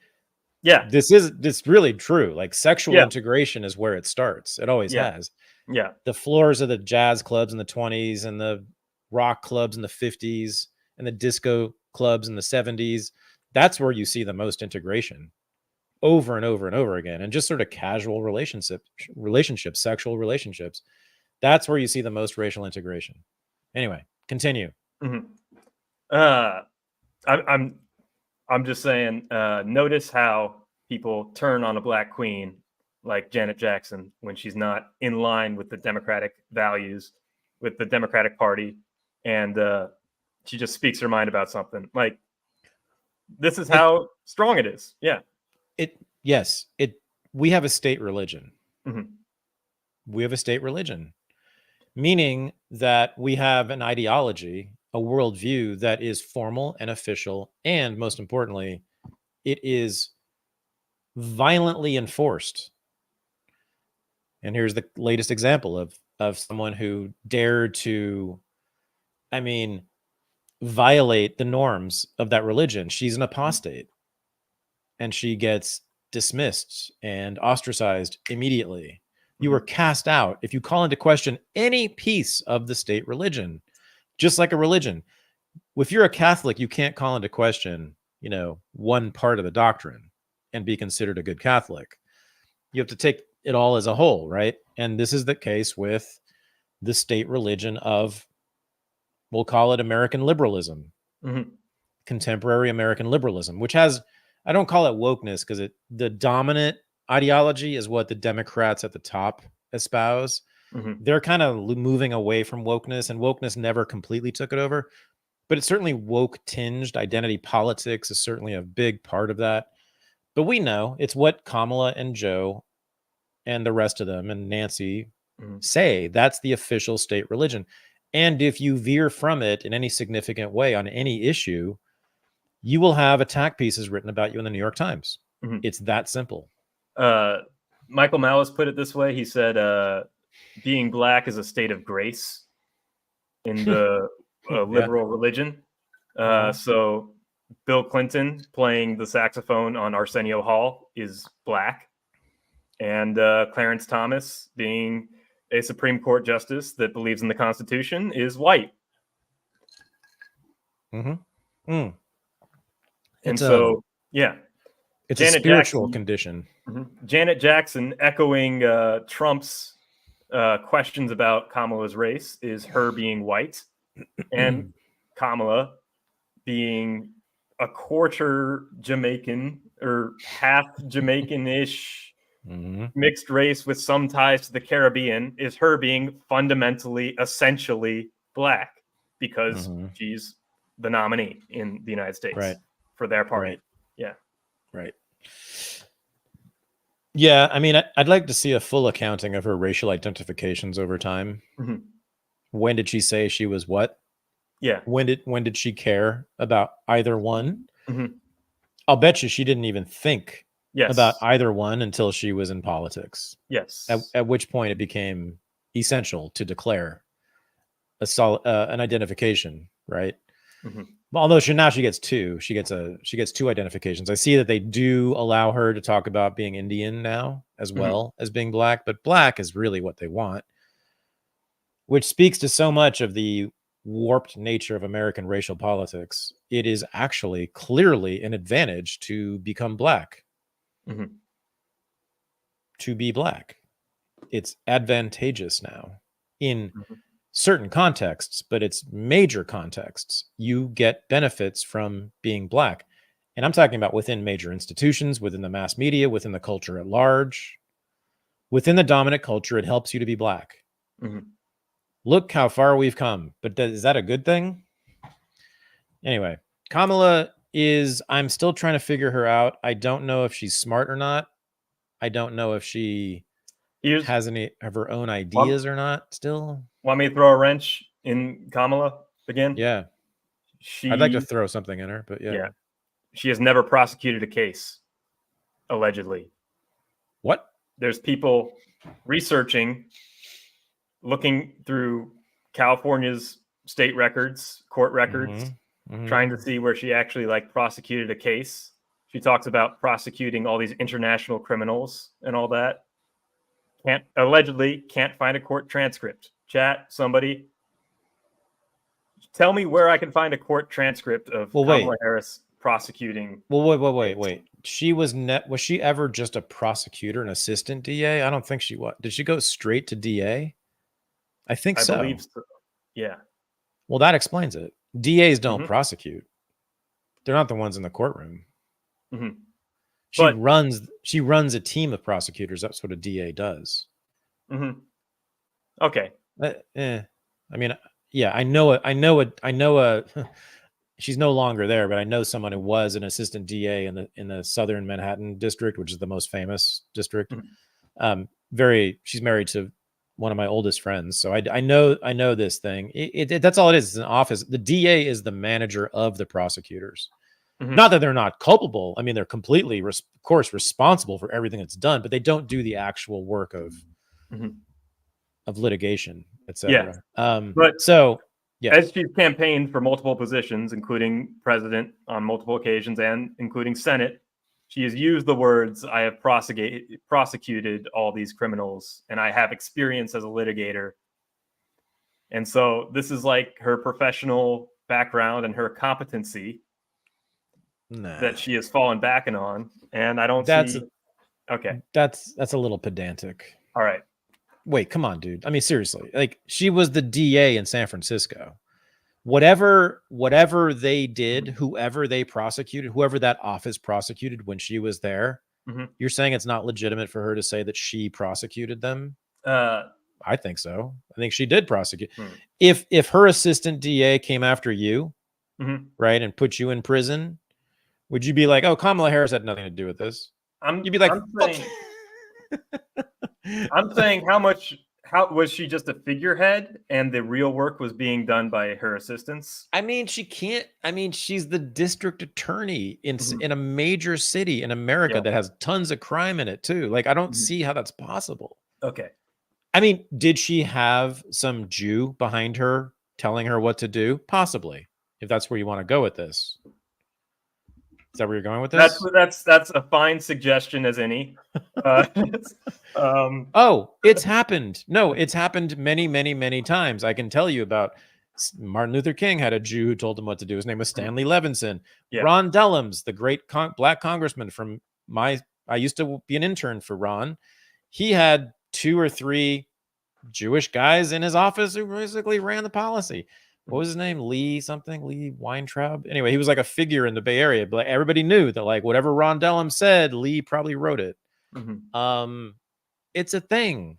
Yeah. This really true. Like sexual integration is where it starts. It always has. Yeah. The floors of the jazz clubs in the 20s and the rock clubs in the 50s and the disco clubs in the 70s. That's where you see the most integration over and over and over again. And just sort of casual relationships, sexual relationships. That's where you see the most racial integration. Anyway, continue. I'm just saying, notice how people turn on a Black queen like Janet Jackson when she's not in line with the Democratic values, with the Democratic Party. And she just speaks her mind about something. Like, this is how strong it is. Yeah. We have a state religion. Mm-hmm. We have a state religion, meaning that we have an ideology, a worldview that is formal and official, and most importantly, it is violently enforced. And here's the latest example of someone who dared to, violate the norms of that religion. She's an apostate, and she gets dismissed and ostracized immediately. You were cast out if you call into question any piece of the state religion, just like a religion. If you're a Catholic, you can't call into question, one part of the doctrine and be considered a good Catholic. You have to take it all as a whole, right? And this is the case with the state religion of, we'll call it American liberalism, contemporary American liberalism, which has, I don't call it wokeness because the dominant ideology is what the Democrats at the top espouse. They're kind of moving away from wokeness, and wokeness never completely took it over, but it's certainly woke tinged. Identity politics is certainly a big part of that. But we know it's what Kamala and Joe and the rest of them and Nancy say. That's the official state religion. And if you veer from it in any significant way on any issue, you will have attack pieces written about you in the New York Times. It's that simple. Michael Malice put it this way. He said, being black is a state of grace in the liberal religion. So Bill Clinton playing the saxophone on Arsenio Hall is black. And Clarence Thomas being a Supreme Court justice that believes in the Constitution is white. And it's it's Janet a spiritual Jackson, condition. Janet Jackson echoing Trump's questions about Kamala's race is her being white, and Kamala being a quarter Jamaican or half Jamaican-ish mixed race with some ties to the Caribbean is her being fundamentally, essentially black because she's the nominee in the United States for their party. Yeah, I'd like to see a full accounting of her racial identifications over time. When did she say she was what? Yeah. When did she care about either one? I'll bet you she didn't even think about either one until she was in politics. Yes. At which point it became essential to declare an identification, right? Although she gets two. She gets two identifications. I see that they do allow her to talk about being Indian now as well as being black, but black is really what they want, which speaks to so much of the warped nature of American racial politics. It is actually clearly an advantage to become black. To be black. It's advantageous now in certain contexts, but it's major contexts. You get benefits from being black. And I'm talking about within major institutions, within the mass media, within the culture at large. Within the dominant culture, it helps you to be black. Look how far we've come. But is that a good thing? Anyway, Kamala I'm still trying to figure her out. I don't know if she's smart or not. I don't know if she has any of her own ideas or not still. Want me to throw a wrench in Kamala again? Yeah. I'd like to throw something in her, but yeah. She has never prosecuted a case, allegedly. What? There's people researching, looking through California's state records, court records, trying to see where she actually prosecuted a case. She talks about prosecuting all these international criminals and all that. Allegedly can't find a court transcript. Chat, somebody tell me where I can find a court transcript of Kamala Harris prosecuting. Wait. Was she ever just a prosecutor, an assistant DA? I don't think she was. Did she go straight to DA? I believe so. Yeah. Well, that explains it. DAs don't prosecute. They're not the ones in the courtroom. She runs a team of prosecutors. That's what a DA does. Okay. yeah, I know a she's no longer there, but I know someone who was an assistant DA in the Southern Manhattan district, which is the most famous district. She's married to one of my oldest friends, so I know this thing. That's all it is. It's an office. The DA is the manager of the prosecutors. Not that they're not culpable. I mean, they're completely, of course, responsible for everything that's done, but they don't do the actual work of litigation, etc. But so, yeah, as she's campaigned for multiple positions, including president on multiple occasions and including Senate, she has used the words, "I have prosecuted all these criminals, and I have experience as a litigator." And so this is like her professional background and her competency that she has fallen back on. And I don't see. Okay, that's a little pedantic. All right. Wait, come on, dude. I mean, seriously, like, she was the DA in San Francisco. Whatever they did, whoever they prosecuted, whoever that office prosecuted when she was there, you're saying it's not legitimate for her to say that she prosecuted them? I think so. I think she did prosecute. If her assistant DA came after you, right, and put you in prison, would you be like, "Oh, Kamala Harris had nothing to do with this"? You'd be like, I'm saying how was she just a figurehead and the real work was being done by her assistants? I mean, she's the district attorney in a major city in America that has tons of crime in it too. Like, I don't see how that's possible. Okay. I mean, did she have some Jew behind her telling her what to do? Possibly, if that's where you want to go with this. Is that where you're going with this? That's a fine suggestion as any. Oh, it's happened. No, it's happened many, many, many times. I can tell you about Martin Luther King had a Jew who told him what to do. His name was Stanley Levinson. Ron Dellums, the great black congressman from I used to be an intern for Ron. He had 2 or 3 Jewish guys in his office who basically ran the policy. What was his name? Lee Weintraub. Anyway, he was like a figure in the Bay Area, but everybody knew that, like, whatever Ron Dellums said, Lee probably wrote it. It's a thing.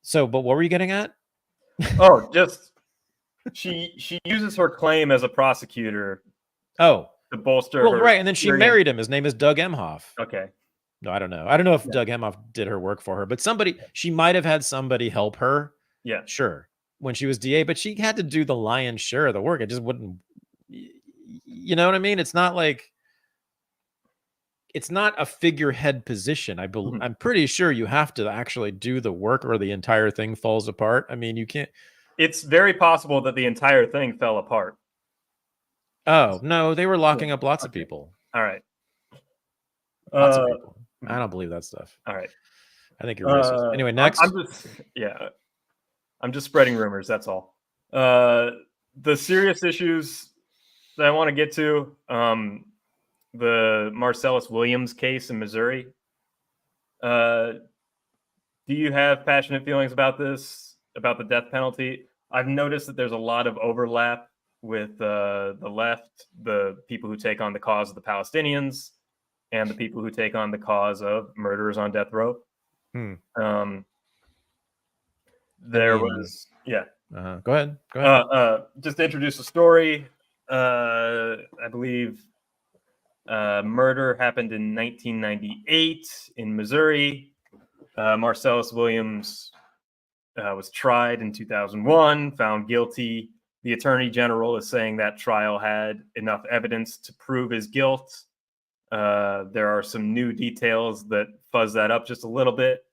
So, but what were you getting at? Oh, just she uses her claim as a prosecutor. To bolster her. Right, and then she married him. His name is Doug Emhoff. Okay. No, I don't know. I don't know if Doug Emhoff did her work for her, but she might have had somebody help her. Yeah, sure. When she was DA, but she had to do the lion's share of the work. It just wouldn't, you know what I mean? It's not like, it's not a figurehead position. I'm pretty sure you have to actually do the work or the entire thing falls apart. I mean, you can't. It's very possible that the entire thing fell apart. Oh, no, they were locking up lots of people. All right. Lots of people. I don't believe that stuff. All right. I think you're racist. Anyway, next. I'm just spreading rumors. That's all. The serious issues that I want to get to, the Marcellus Williams case in Missouri. Do you have passionate feelings about this, about the death penalty? I've noticed that there's a lot of overlap with the left, the people who take on the cause of the Palestinians, and the people who take on the cause of murderers on death row. There was, Go ahead. Just to introduce a story. I believe murder happened in 1998 in Missouri. Marcellus Williams was tried in 2001, found guilty. The Attorney General is saying that trial had enough evidence to prove his guilt. There are some new details that fuzz that up just a little bit.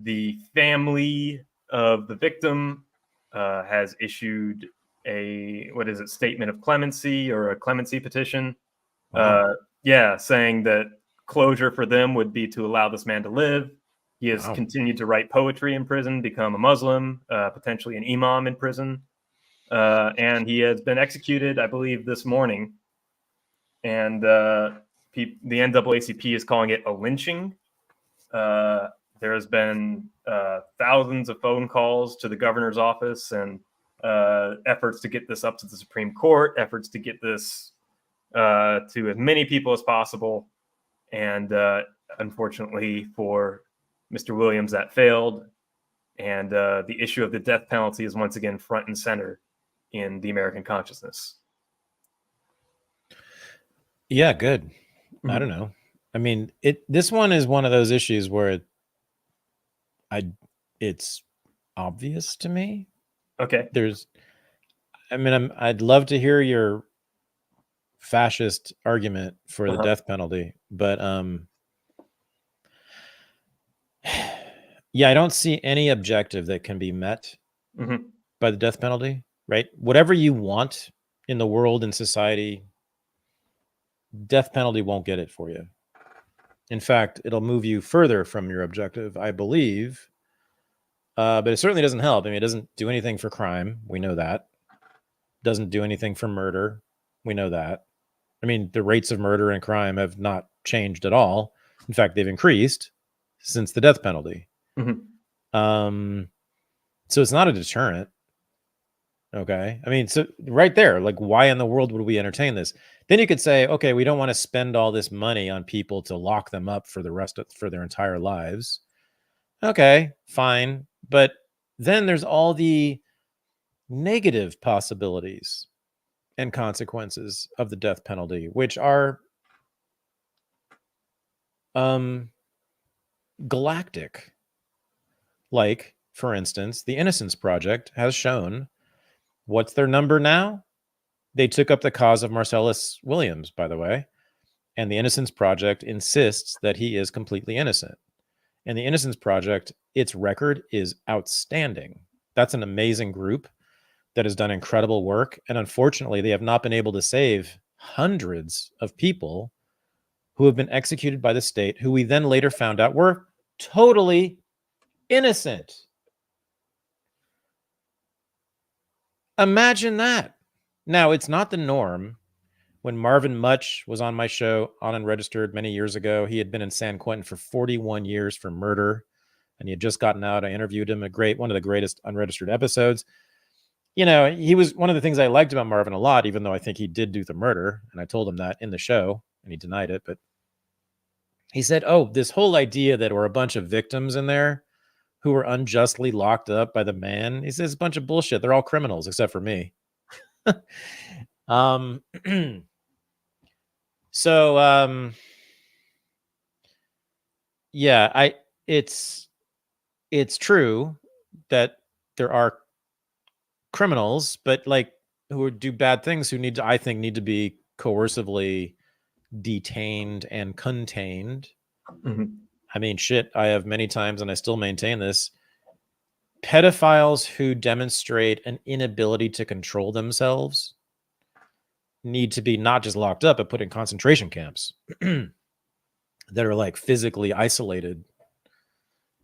The family of the victim has issued a statement of clemency or a clemency petition. Saying that closure for them would be to allow this man to live. He has continued to write poetry in prison, become a Muslim, potentially an imam in prison. And he has been executed, I believe, this morning. And the NAACP is calling it a lynching. There has been thousands of phone calls to the governor's office and efforts to get this up to the Supreme Court, efforts to get this to as many people as possible. And unfortunately for Mr. Williams, that failed. And the issue of the death penalty is once again front and center in the American consciousness. Yeah, good. I don't know. I mean, this one is one of those issues where it's obvious to me. Okay. I'd love to hear your fascist argument for the death penalty, but yeah, I don't see any objective that can be met by the death penalty, right? Whatever you want in the world and society, death penalty won't get it for you. In fact, it'll move you further from your objective, I believe. But it certainly doesn't help. I mean, it doesn't do anything for crime. We know that. Doesn't do anything for murder. We know that. I mean, the rates of murder and crime have not changed at all. In fact, they've increased since the death penalty. So it's not a deterrent. Okay. I mean, so right there, like, why in the world would we entertain this? Then you could say, okay, we don't want to spend all this money on people to lock them up for for their entire lives. Okay, fine. But then there's all the negative possibilities and consequences of the death penalty, which are galactic. Like, for instance, the Innocence Project has shown, what's their number now? They took up the cause of Marcellus Williams, by the way, and the Innocence Project insists that he is completely innocent. And the Innocence Project, its record is outstanding. That's an amazing group that has done incredible work. And unfortunately, they have not been able to save hundreds of people who have been executed by the state, who we then later found out were totally innocent. Imagine that. Now, it's not the norm. When Marvin Mutch was on my show on Unregistered many years ago, he had been in San Quentin for 41 years for murder, and he had just gotten out. I interviewed him, one of the greatest Unregistered episodes. You know, he was one of the things I liked about Marvin a lot, even though I think he did do the murder, and I told him that in the show, and he denied it. But he said, oh, this whole idea that we're a bunch of victims in there who were unjustly locked up by the man, he says, it's a bunch of bullshit. They're all criminals except for me. So yeah, it's true that there are criminals, but like, who do bad things, who I think need to be coercively detained and contained. I mean, shit, I have many times, and I still maintain this, pedophiles who demonstrate an inability to control themselves need to be not just locked up, but put in concentration camps that are like physically isolated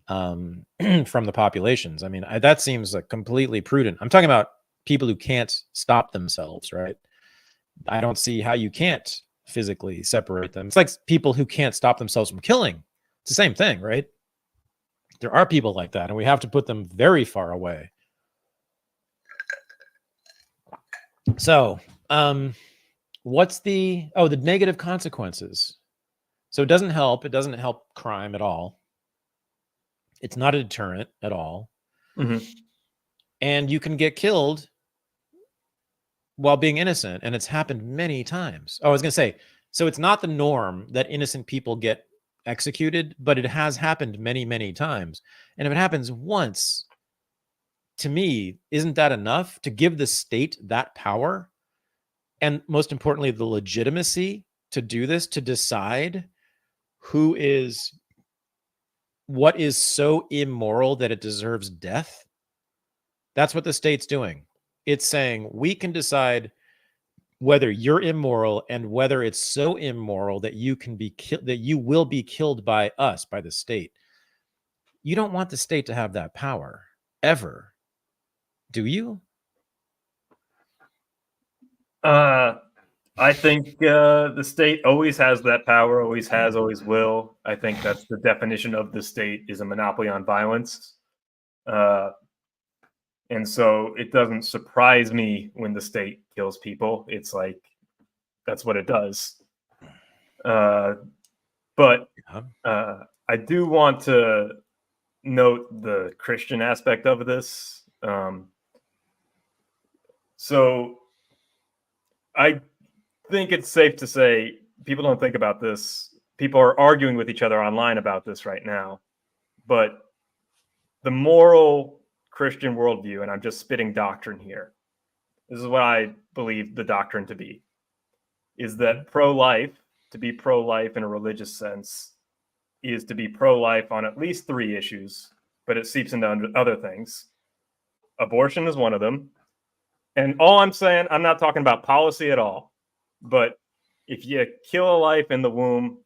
from the populations. I mean, that seems like completely prudent. I'm talking about people who can't stop themselves, right? I don't see how you can't physically separate them. It's like people who can't stop themselves from killing. It's the same thing, right? There are people like that, and we have to put them very far away. So, what's the negative consequences? So it doesn't help. It doesn't help crime at all. It's not a deterrent at all. And you can get killed while being innocent, and it's happened many times. Oh, I was going to say, so it's not the norm that innocent people get executed, but it has happened many, many times. And if it happens once, to me, isn't that enough to give the state that power? And most importantly, the legitimacy to do this, to decide what is so immoral that it deserves death? That's what the state's doing. It's saying, we can decide whether you're immoral and whether it's so immoral that you can be that you will be killed by us, by the state. You don't want the state to have that power ever, do you? I think the state always has that power, always has, always will. I think that's the definition of the state, is a monopoly on violence. And so it doesn't surprise me when the state kills people. It's like, that's what it does. But I do want to note the Christian aspect of this. So I think it's safe to say people don't think about this. People are arguing with each other online about this right now. But the moral Christian worldview, and I'm just spitting doctrine here, this is what I believe the doctrine to be, is that pro-life, to be pro-life in a religious sense, is to be pro-life on at least 3 issues, but it seeps into other things. Abortion is one of them. And all I'm saying, I'm not talking about policy at all, but if you kill a life in the womb,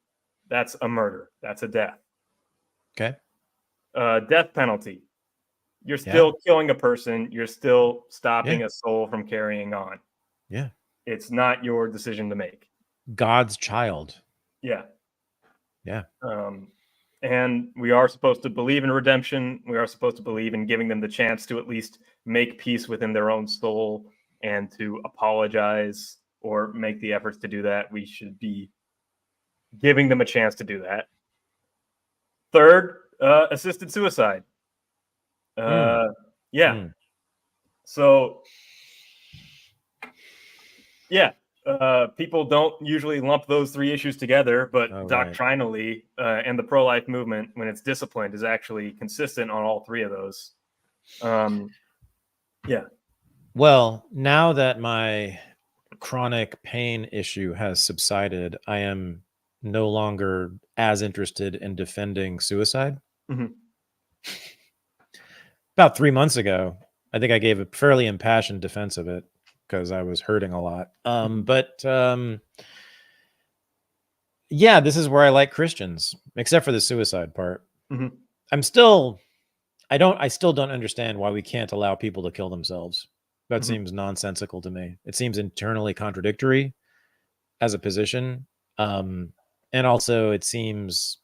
that's a murder. That's a death. Okay. Death penalty. You're still killing a person. You're still stopping a soul from carrying on. Yeah. It's not your decision to make. God's child. Yeah. Yeah. And we are supposed to believe in redemption. We are supposed to believe in giving them the chance to at least make peace within their own soul and to apologize or make the efforts to do that. We should be giving them a chance to do that. Third, assisted suicide. So, people don't usually lump those 3 issues together, but doctrinally and the pro-life movement, when it's disciplined, is actually consistent on all 3 of those. Well, now that my chronic pain issue has subsided, I am no longer as interested in defending suicide. Mm-hmm. About 3 months ago, I think I gave a fairly impassioned defense of it because I was hurting a lot. Yeah, this is where I like Christians, except for the suicide part. Mm-hmm. I still don't understand why we can't allow people to kill themselves. That seems nonsensical to me. It seems internally contradictory as a position. And also it seems,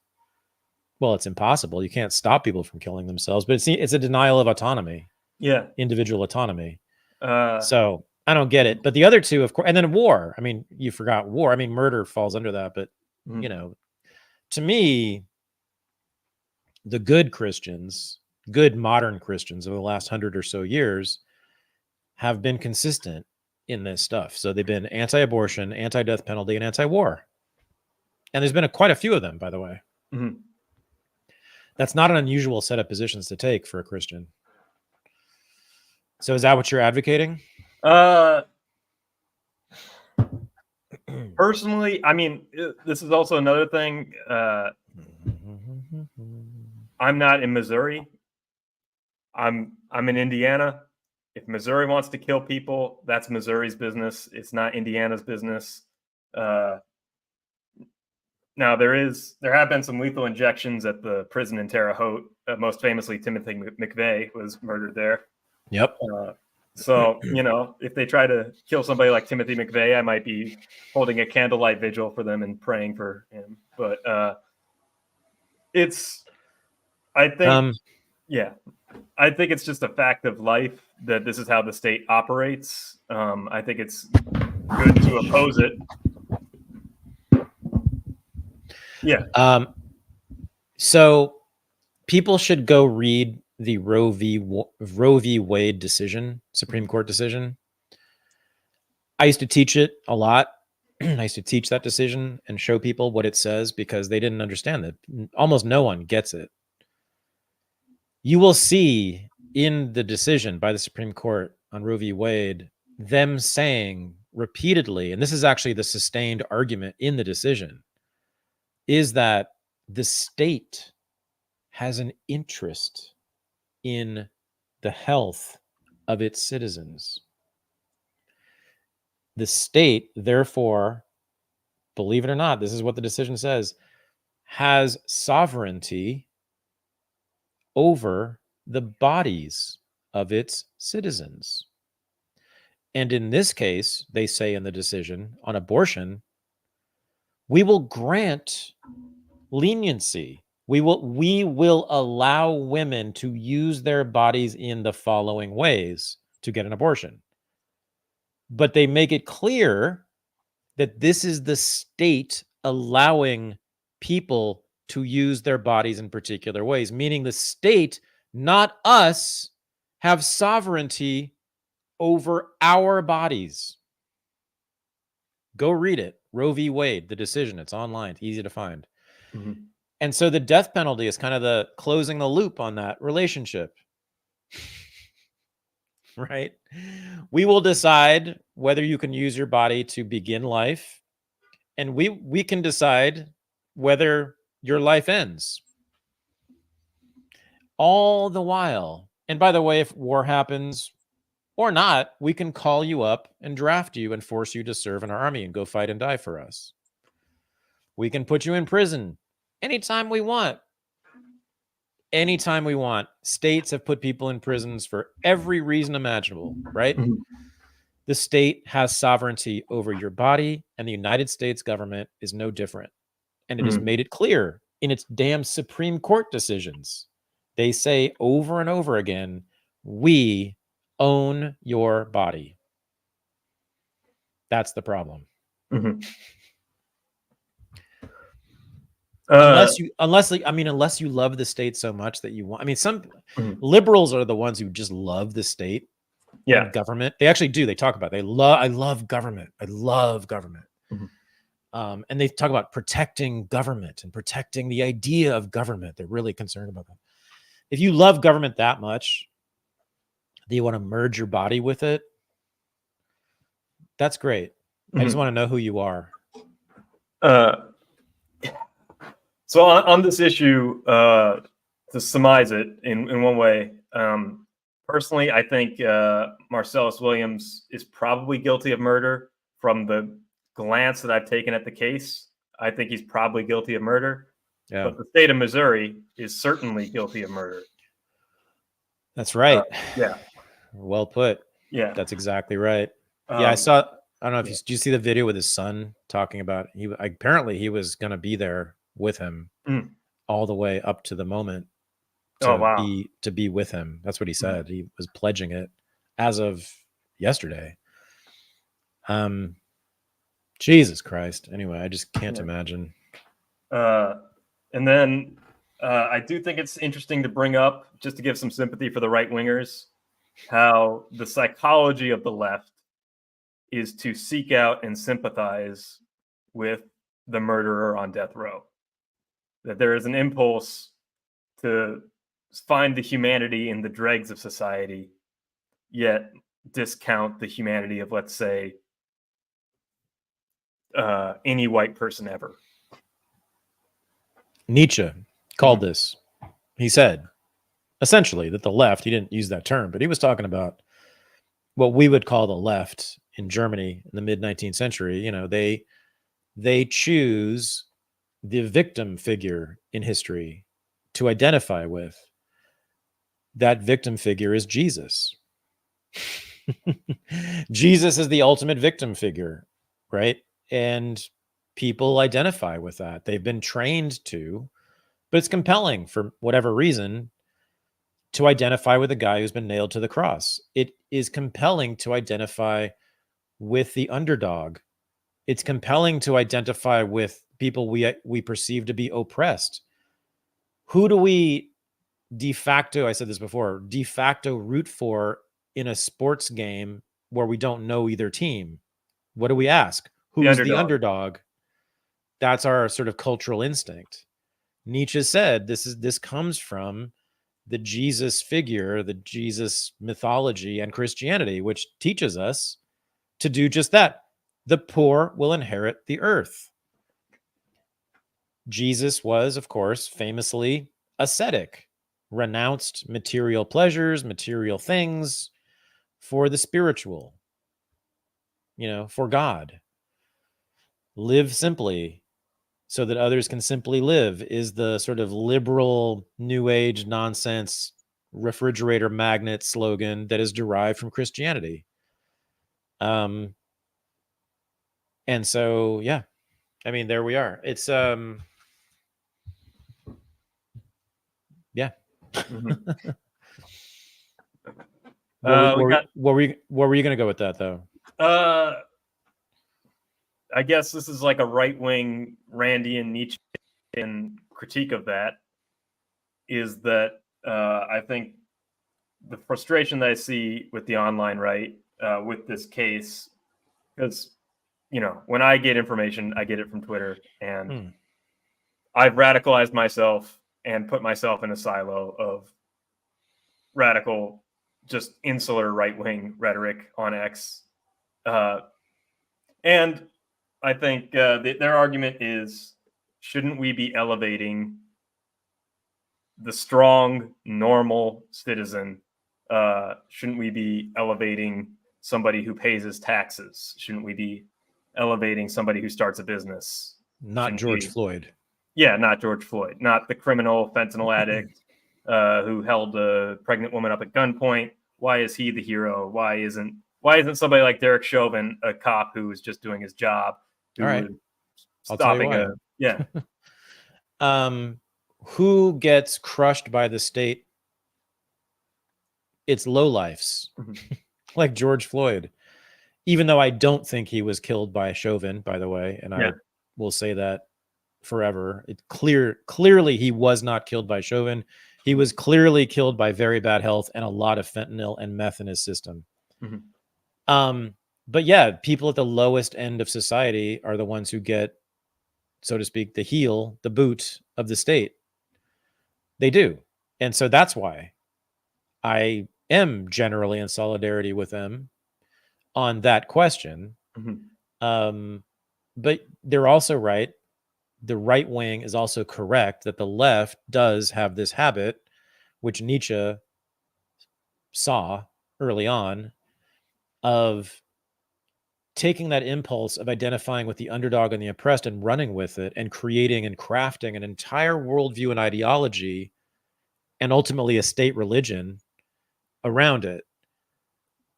well, it's impossible. You can't stop people from killing themselves, but it's a denial of autonomy. Yeah. Individual autonomy. So I don't get it. But the other 2, of course, and then war. I mean, you forgot war. I mean, murder falls under that, but you know, to me, the good Christians, good modern Christians over the last 100 or so years have been consistent in this stuff. So they've been anti-abortion, anti-death penalty, and anti-war. And there's been quite a few of them, by the way. Mm-hmm. That's not an unusual set of positions to take for a Christian. So is that what you're advocating? Personally, I mean, this is also another thing. I'm not in Missouri. I'm in Indiana. If Missouri wants to kill people, that's Missouri's business. It's not Indiana's business. Now there have been some lethal injections at the prison in Terre Haute. Most famously, Timothy McVeigh was murdered there. Yep. So, you know, if they try to kill somebody like Timothy McVeigh, I might be holding a candlelight vigil for them and praying for him. But I think it's just a fact of life that this is how the state operates. I think it's good to oppose it. Yeah. So people should go read the Roe v. Wade decision, Supreme Court decision. I used to teach it a lot. I used to teach that decision and show people what it says because they didn't understand it. Almost no one gets it. You will see in the decision by the Supreme Court on Roe v. Wade, them saying repeatedly, and this is actually the sustained argument in the decision, is that the state has an interest in the health of its citizens. The state, therefore, believe it or not, this is what the decision says, has sovereignty over the bodies of its citizens. And in this case, they say in the decision on abortion, we will grant leniency. We will allow women to use their bodies in the following ways to get an abortion. But they make it clear that this is the state allowing people to use their bodies in particular ways, meaning the state, not us, have sovereignty over our bodies. Go read it. Roe v. Wade, the decision. It's online. It's easy to find. Mm-hmm. And so the death penalty is kind of the closing the loop on that relationship. Right? We will decide whether you can use your body to begin life, and we can decide whether your life ends. All the while. And by the way, if war happens or not, we can call you up and draft you and force you to serve in our army and go fight and die for us. We can put you in prison anytime we want. Anytime we want. States have put people in prisons for every reason imaginable, right? Mm-hmm. The state has sovereignty over your body, and the United States government is no different. And it has made it clear in its damn Supreme Court decisions. They say over and over again, we own your body. That's the problem. Mm-hmm. Unless you love the state so much that you want. I mean, some liberals are the ones who just love the state. Yeah, government. They actually do. They talk about. I love government. I love government. Mm-hmm. And they talk about protecting government and protecting the idea of government. They're really concerned about that. If you love government that much, do you want to merge your body with it? That's great. I just want to know who you are. So on this issue, to surmise it in one way, personally, I think Marcellus Williams is probably guilty of murder. From the glance that I've taken at the case, I think he's probably guilty of murder. Yeah. But the state of Missouri is certainly guilty of murder. That's right. Yeah. Well put. Yeah. That's exactly right. Yeah, I don't know if did you see the video with his son talking about apparently he was going to be there with him all the way up to the moment to be with him. That's what he said. He was pledging it as of yesterday. Jesus Christ. Anyway, I just can't imagine. And then I do think it's interesting to bring up, just to give some sympathy for the right wingers, how the psychology of the left is to seek out and sympathize with the murderer on death row. That there is an impulse to find the humanity in the dregs of society, yet discount the humanity of, let's say, any white person ever. Nietzsche called this. He said, essentially, that the left, he didn't use that term, but he was talking about what we would call the left in Germany in the mid-19th century. You know, they choose the victim figure in history to identify with. That victim figure is Jesus. Jesus is the ultimate victim figure, right? And people identify with that. They've been trained to, but it's compelling for whatever reason to identify with a guy who's been nailed to the cross. It is compelling to identify with the underdog. It's compelling to identify with people we perceive to be oppressed. Who do we de facto, I said this before, de facto root for in a sports game where we don't know either team? What do we ask? Who's the underdog? That's our sort of cultural instinct. Nietzsche said this comes from the Jesus figure, the Jesus mythology and Christianity, which teaches us to do just that. The poor will inherit the earth. Jesus was, of course, famously ascetic, renounced material pleasures, material things for the spiritual, for God. Live simply so that others can simply live is the sort of liberal, new age nonsense refrigerator magnet slogan that is derived from Christianity. And so, yeah, I mean, there we are. It's, yeah. Mm-hmm. Where were you going to go with that, though? I guess this is like a right-wing Randian Nietzschean critique of that is that I think the frustration that I see with the online right with this case, because, you know, when I get information, I get it from Twitter, and I've radicalized myself and put myself in a silo of radical, just insular right-wing rhetoric on X. And I think their argument is, shouldn't we be elevating the strong, normal citizen? Shouldn't we be elevating somebody who pays his taxes? Shouldn't we be elevating somebody who starts a business? Not George Floyd. Yeah, not George Floyd. Not the criminal fentanyl addict who held a pregnant woman up at gunpoint. Why is he the hero? Why isn't somebody like Derek Chauvin a cop who is just doing his job? All right. Stopping who gets crushed by the state? It's lowlifes, like George Floyd. Even though I don't think he was killed by Chauvin, by the way, and I will say that forever. It's clearly he was not killed by Chauvin. He was clearly killed by very bad health and a lot of fentanyl and meth in his system. But yeah, people at the lowest end of society are the ones who get, so to speak, the boot of the state. They do. And so that's why I am generally in solidarity with them on that question. But they're also right. The right wing is also correct that the left does have this habit, which Nietzsche saw early on, of taking that impulse of identifying with the underdog and the oppressed and running with it and creating and crafting an entire worldview and ideology and ultimately a state religion around it,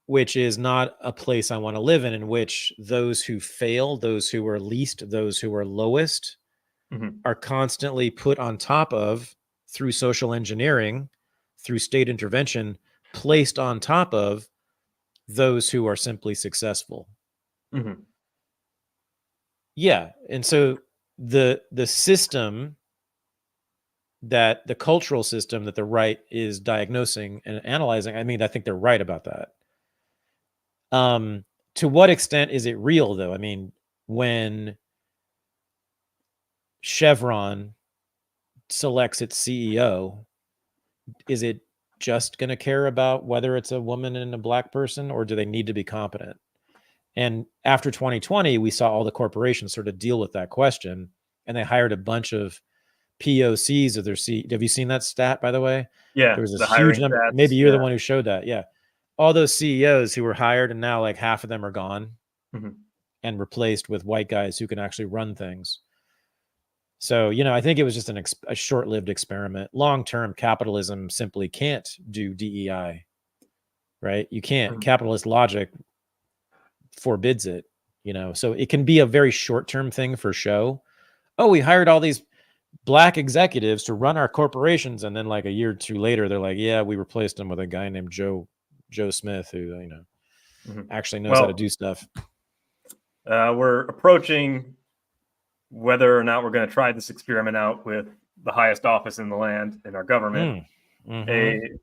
which is not a place I want to live in which those who fail, those who are least, those who are lowest are constantly put on top of through social engineering, through state intervention, placed on top of those who are simply successful. Yeah. And so the system that the cultural system that the right is diagnosing and analyzing, I mean, I think they're right about that. To what extent is it real though? I mean, when Chevron selects its CEO, is it just going to care about whether it's a woman and a black person, or do they need to be competent? And after 2020, we saw all the corporations sort of deal with that question, and they hired a bunch of POCs of their CEO. Have you seen that stat, by the way? Yeah. There was a huge number. Stats, maybe you're the one who showed that. Yeah. All those CEOs who were hired, and now like half of them are gone and replaced with white guys who can actually run things. So, you know, I think it was just a short-lived experiment. Long-term, capitalism simply can't do DEI, right? You can't. Capitalist logic forbids it, you know? So it can be a very short-term thing for show. Oh, we hired all these black executives to run our corporations. And then like a year or two later, they're like, yeah, we replaced them with a guy named Joe Smith, who, you know, actually knows how to do stuff. We're approaching whether or not we're going to try this experiment out with the highest office in the land in our government. If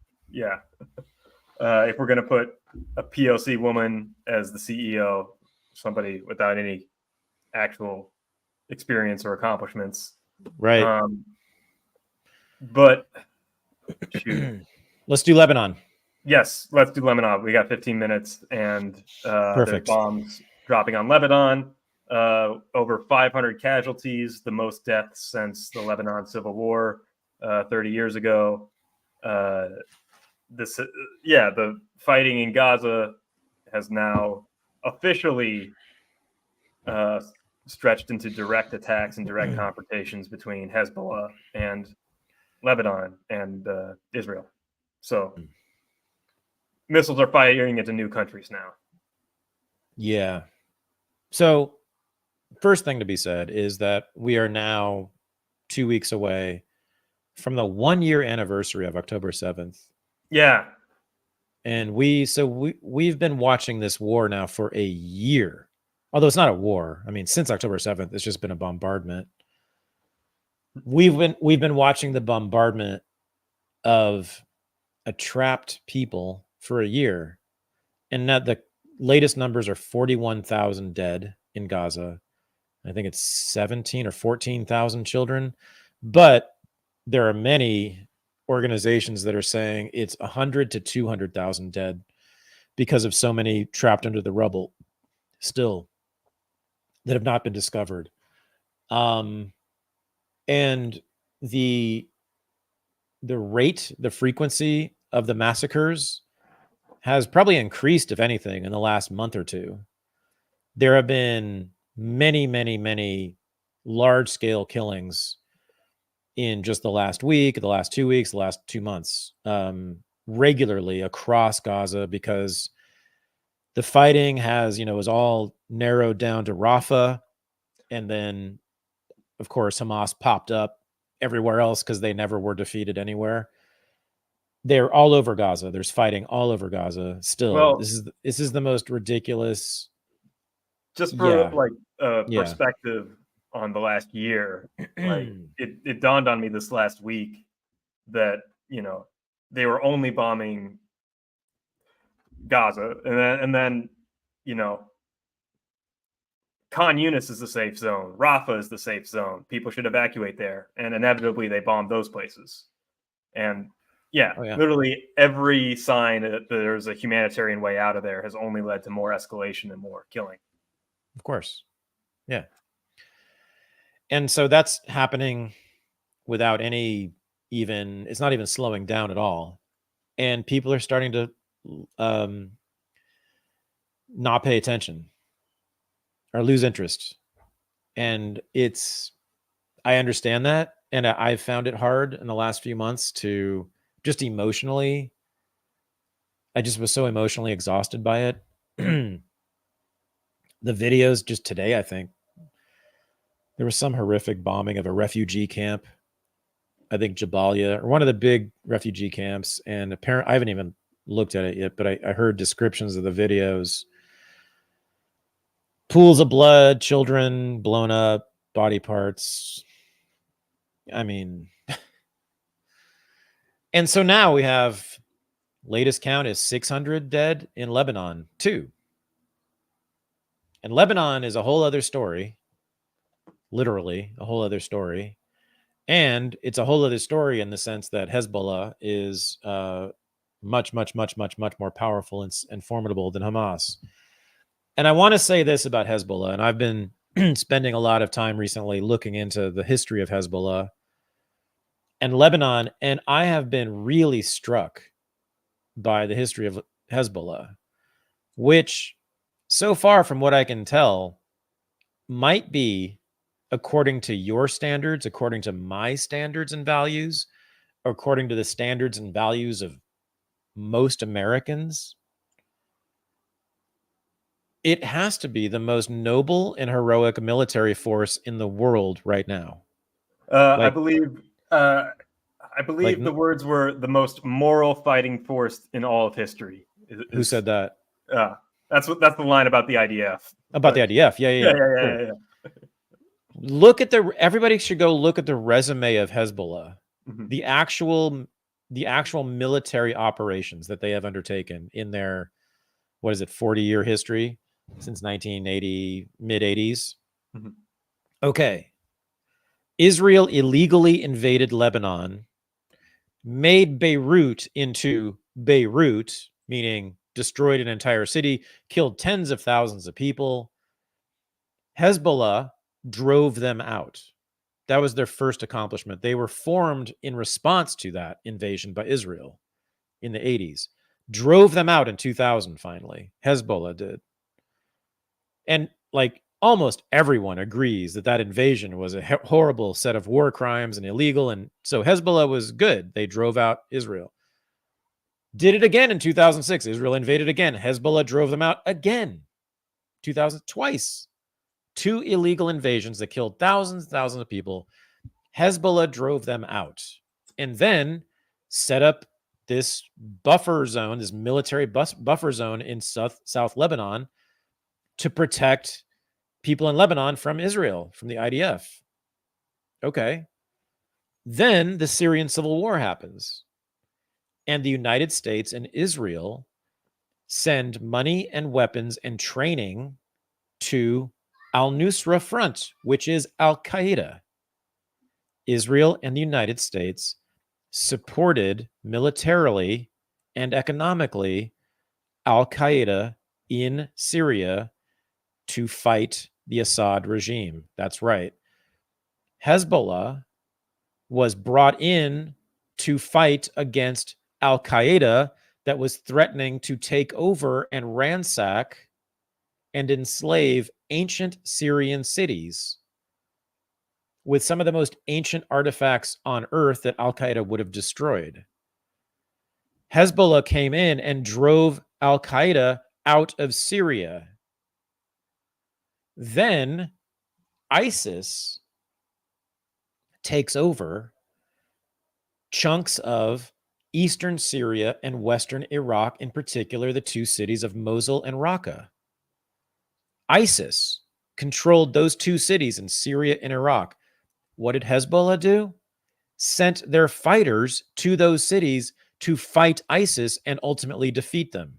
we're going to put a POC woman as the CEO, somebody without any actual experience or accomplishments. Right. But shoot. Let's do Lebanon. Yes, let's do Lebanon. We got 15 minutes and there's bombs dropping on Lebanon. Over 500 casualties, the most deaths since the Lebanon Civil War 30 years ago. The fighting in Gaza has now officially stretched into direct attacks and direct confrontations between Hezbollah and Lebanon and Israel. So missiles are firing into new countries now. Yeah. So first thing to be said is that we are now 2 weeks away from the 1-year anniversary of October 7th. Yeah. And we've been watching this war now for a year. Although it's not a war. I mean, since October 7th, it's just been a bombardment. we've been watching the bombardment of a trapped people for a year, and now the latest numbers are 41,000 dead in Gaza. I think it's 17 or 14,000 children, but there are many organizations that are saying it's 100 to 200,000 dead because of so many trapped under the rubble still that have not been discovered. And the rate, the frequency of the massacres has probably increased, if anything, in the last month or two. There have been many, many, many large-scale killings in just the last week, the last 2 weeks, the last 2 months, regularly across Gaza, because the fighting is all narrowed down to Rafah, and then, of course, Hamas popped up everywhere else because they never were defeated anywhere. They're all over Gaza. There's fighting all over Gaza still. Well, this is the most ridiculous. Just for perspective on the last year, like it dawned on me this last week that they were only bombing Gaza, and then Khan Yunis is the safe zone, Rafah is the safe zone. People should evacuate there, and inevitably they bombed those places. And literally every sign that there's a humanitarian way out of there has only led to more escalation and more killing. Of course. Yeah. And so that's happening without it's not even slowing down at all. And people are starting to not pay attention or lose interest. And I understand that. And I've found it hard in the last few months to just emotionally, I just was so emotionally exhausted by it. The videos just today, I think there was some horrific bombing of a refugee camp. I think Jabalia, or one of the big refugee camps. And apparently, I haven't even looked at it yet, but I heard descriptions of the videos. Pools of blood, children blown up, body parts. I mean, and so now we have, latest count is 600 dead in Lebanon too. And Lebanon is a whole other story, literally a whole other story. And it's a whole other story in the sense that Hezbollah is much, much, much, much, much more powerful and formidable than Hamas. And I want to say this about Hezbollah, and I've been spending a lot of time recently looking into the history of Hezbollah and Lebanon, and I have been really struck by the history of Hezbollah, which, so far from what I can tell, might be, according to your standards, according to my standards and values, according to the standards and values of most Americans, it has to be the most noble and heroic military force in the world right now. I believe the words were the most moral fighting force in all of history. Who said that? That's the line about the IDF. About the IDF, yeah. Look at everybody should go look at the resume of Hezbollah, the actual military operations that they have undertaken in their, 40-year history since 1980, mid 80s. Okay. Israel illegally invaded Lebanon, made Beirut into Beirut, meaning destroyed an entire city, killed tens of thousands of people. Hezbollah drove them out. That was their first accomplishment. They were formed in response to that invasion by Israel in the 80s. Drove them out in 2000, finally. Hezbollah did. And almost everyone agrees that invasion was a horrible set of war crimes and illegal. And so Hezbollah was good. They drove out Israel. Did it again in 2006. Israel invaded again. Hezbollah drove them out again. 2000, twice. 2 illegal invasions that killed thousands of people. Hezbollah drove them out. And then set up this buffer zone, this military buffer zone in South Lebanon to protect people in Lebanon from Israel, from the IDF. Okay. Then the Syrian civil war happens, and the United States and Israel send money and weapons and training to al-Nusra Front, which is Al-Qaeda. Israel and the United States supported militarily and economically Al-Qaeda in Syria to fight the Assad regime. That's right. Hezbollah was brought in to fight against Al-Qaeda that was threatening to take over and ransack and enslave ancient Syrian cities with some of the most ancient artifacts on earth that Al-Qaeda would have destroyed. Hezbollah came in and drove Al-Qaeda out of Syria. Then ISIS takes over chunks of eastern Syria and western Iraq, in particular, the two cities of Mosul and Raqqa. ISIS controlled those two cities in Syria and Iraq. What did Hezbollah do? Sent their fighters to those cities to fight ISIS and ultimately defeat them.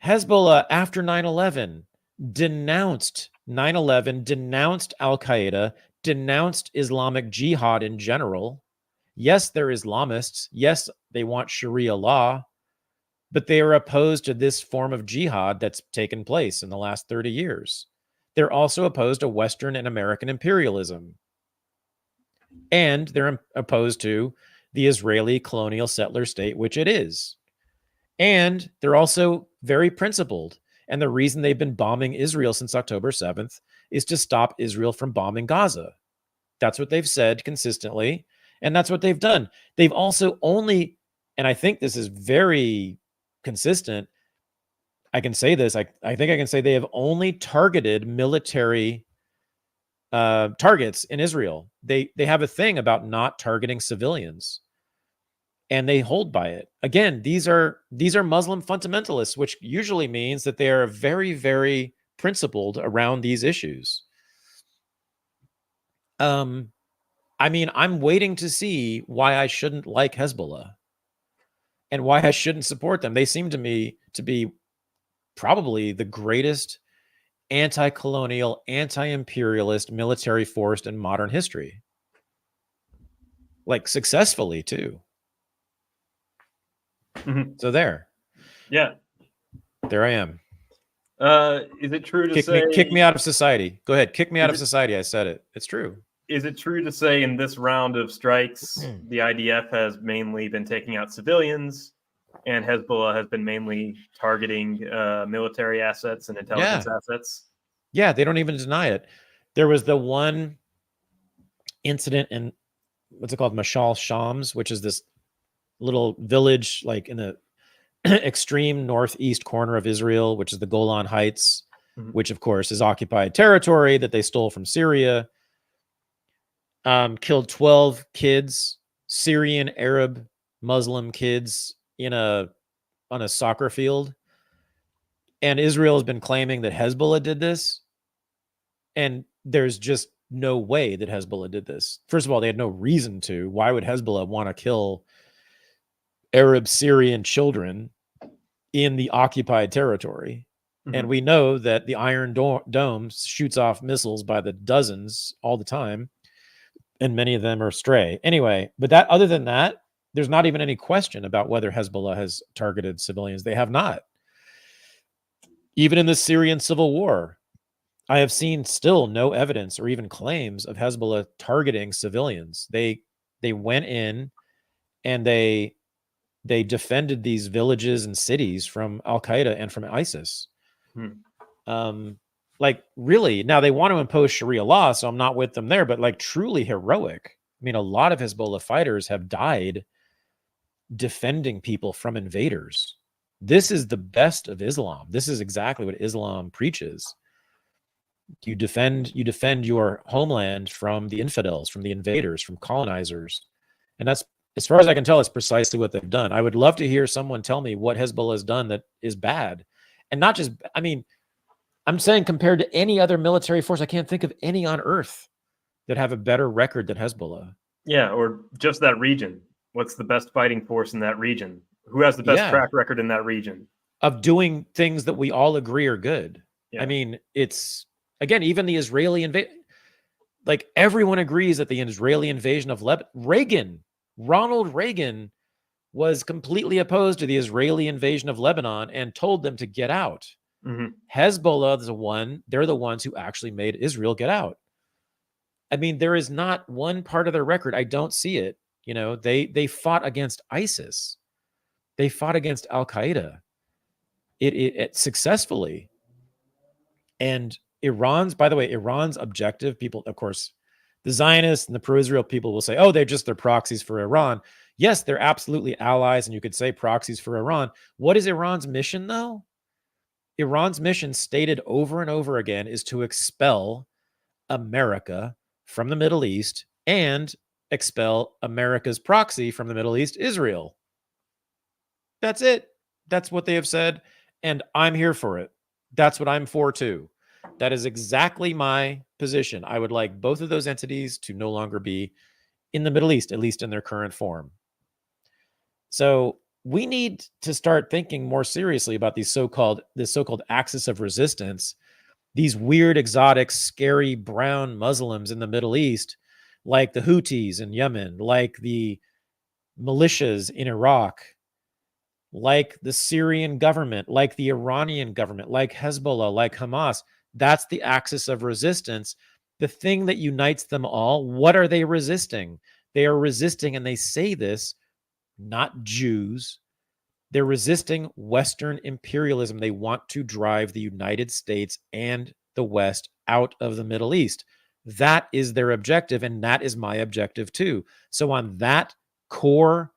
Hezbollah, after 9/11, denounced 9/11, denounced Al-Qaeda, denounced Islamic Jihad in general. Yes, they're Islamists. Yes, they want Sharia law, but they are opposed to this form of jihad that's taken place in the last 30 years. They're also opposed to Western and American imperialism. And they're opposed to the Israeli colonial settler state, which it is. And they're also very principled. And the reason they've been bombing Israel since October 7th is to stop Israel from bombing Gaza. That's what they've said consistently. And that's what they've done. They've also only, and I think this is very consistent, I can say this, I think I can say they have only targeted military targets in Israel. They have a thing about not targeting civilians, and they hold by it. Again, these are Muslim fundamentalists, which usually means that they are very, very principled around these issues. I mean, I'm waiting to see why I shouldn't like Hezbollah and why I shouldn't support them. They seem to me to be probably the greatest anti-colonial, anti-imperialist military force in modern history. Like, successfully, too. Mm-hmm. So there. Yeah. There I am. Is it true to kick me out of society? Go ahead. Kick me out of society. I said it. It's true. Is it true to say in this round of strikes, the IDF has mainly been taking out civilians and Hezbollah has been mainly targeting military assets and intelligence assets? Yeah, they don't even deny it. There was the one incident in, what's it called? Mashal Shams, which is this little village like in the extreme northeast corner of Israel, which is the Golan Heights, which of course is occupied territory that they stole from Syria. Killed 12 kids, Syrian, Arab, Muslim kids on a soccer field. And Israel has been claiming that Hezbollah did this. And there's just no way that Hezbollah did this. First of all, they had no reason to. Why would Hezbollah want to kill Arab Syrian children in the occupied territory? And we know that the Iron Dome shoots off missiles by the dozens all the time. And many of them are stray. Anyway, but other than that, there's not even any question about whether Hezbollah has targeted civilians. They have not. Even in the Syrian civil war, I have seen still no evidence or even claims of Hezbollah targeting civilians. They went in and they defended these villages and cities from Al-Qaeda and from ISIS. Like, really, now they want to impose Sharia law, so I'm not with them there, but like truly heroic. I mean, a lot of Hezbollah fighters have died defending people from invaders. This is the best of Islam. This is exactly what Islam preaches. You defend your homeland from the infidels, from the invaders, from colonizers. And that's, as far as I can tell, it's precisely what they've done. I would love to hear someone tell me what Hezbollah has done that is bad. And not just, I mean, I'm saying compared to any other military force, I can't think of any on earth that have a better record than Hezbollah. Yeah, or just that region. What's the best fighting force in that region? Who has the best track record in that region? Of doing things that we all agree are good. Yeah. I mean, it's, again, even the Israeli invasion, like everyone agrees that the Israeli invasion of Lebanon, Ronald Reagan was completely opposed to the Israeli invasion of Lebanon and told them to get out. Hezbollah is they're the ones who actually made Israel get out. I mean, there is not one part of their record. I don't see it. You know, they fought against ISIS. They fought against Al-Qaeda. It successfully. And by the way, Iran's objective, people, of course, the Zionists and the pro-Israel people will say, oh, they're proxies for Iran. Yes, they're absolutely allies, and you could say proxies for Iran. What is Iran's mission, though? Iran's mission, stated over and over again, is to expel America from the Middle East and expel America's proxy from the Middle East, Israel. That's it. That's what they have said, and I'm here for it. That's what I'm for, too. That is exactly my position. I would like both of those entities to no longer be in the Middle East, at least in their current form. So we need to start thinking more seriously about this so-called axis of resistance, these weird, exotic, scary brown Muslims in the Middle East, like the Houthis in Yemen, like the militias in Iraq, like the Syrian government, like the Iranian government, like Hezbollah, like Hamas. That's the axis of resistance. The thing that unites them all, what are they resisting? They are resisting, and they say this, not Jews. They're resisting Western imperialism. They want to drive the United States and the West out of the Middle East. That is their objective, and that is my objective too. So on that core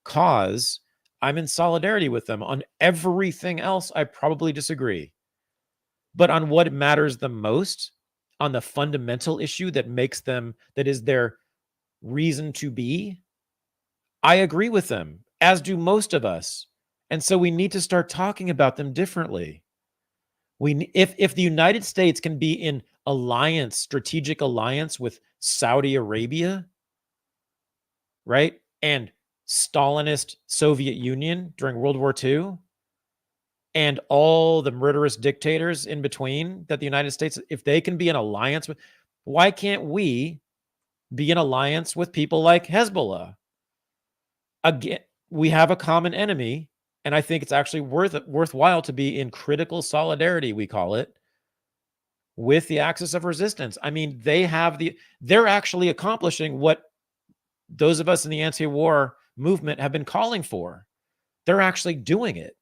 cause, I'm in solidarity with them. On everything else, I probably disagree. But on what matters the most, on the fundamental issue that is their reason to be, I agree with them, as do most of us. And so we need to start talking about them differently. If the United States can be in strategic alliance with Saudi Arabia, right, and Stalinist Soviet Union during World War II, and all the murderous dictators in between that the United States, if they can be in alliance with, why can't we be in alliance with people like Hezbollah? Again, we have a common enemy, and I think it's actually worthwhile to be in critical solidarity, we call it, with the axis of resistance. I mean, they're actually accomplishing what those of us in the anti-war movement have been calling for. They're actually doing it.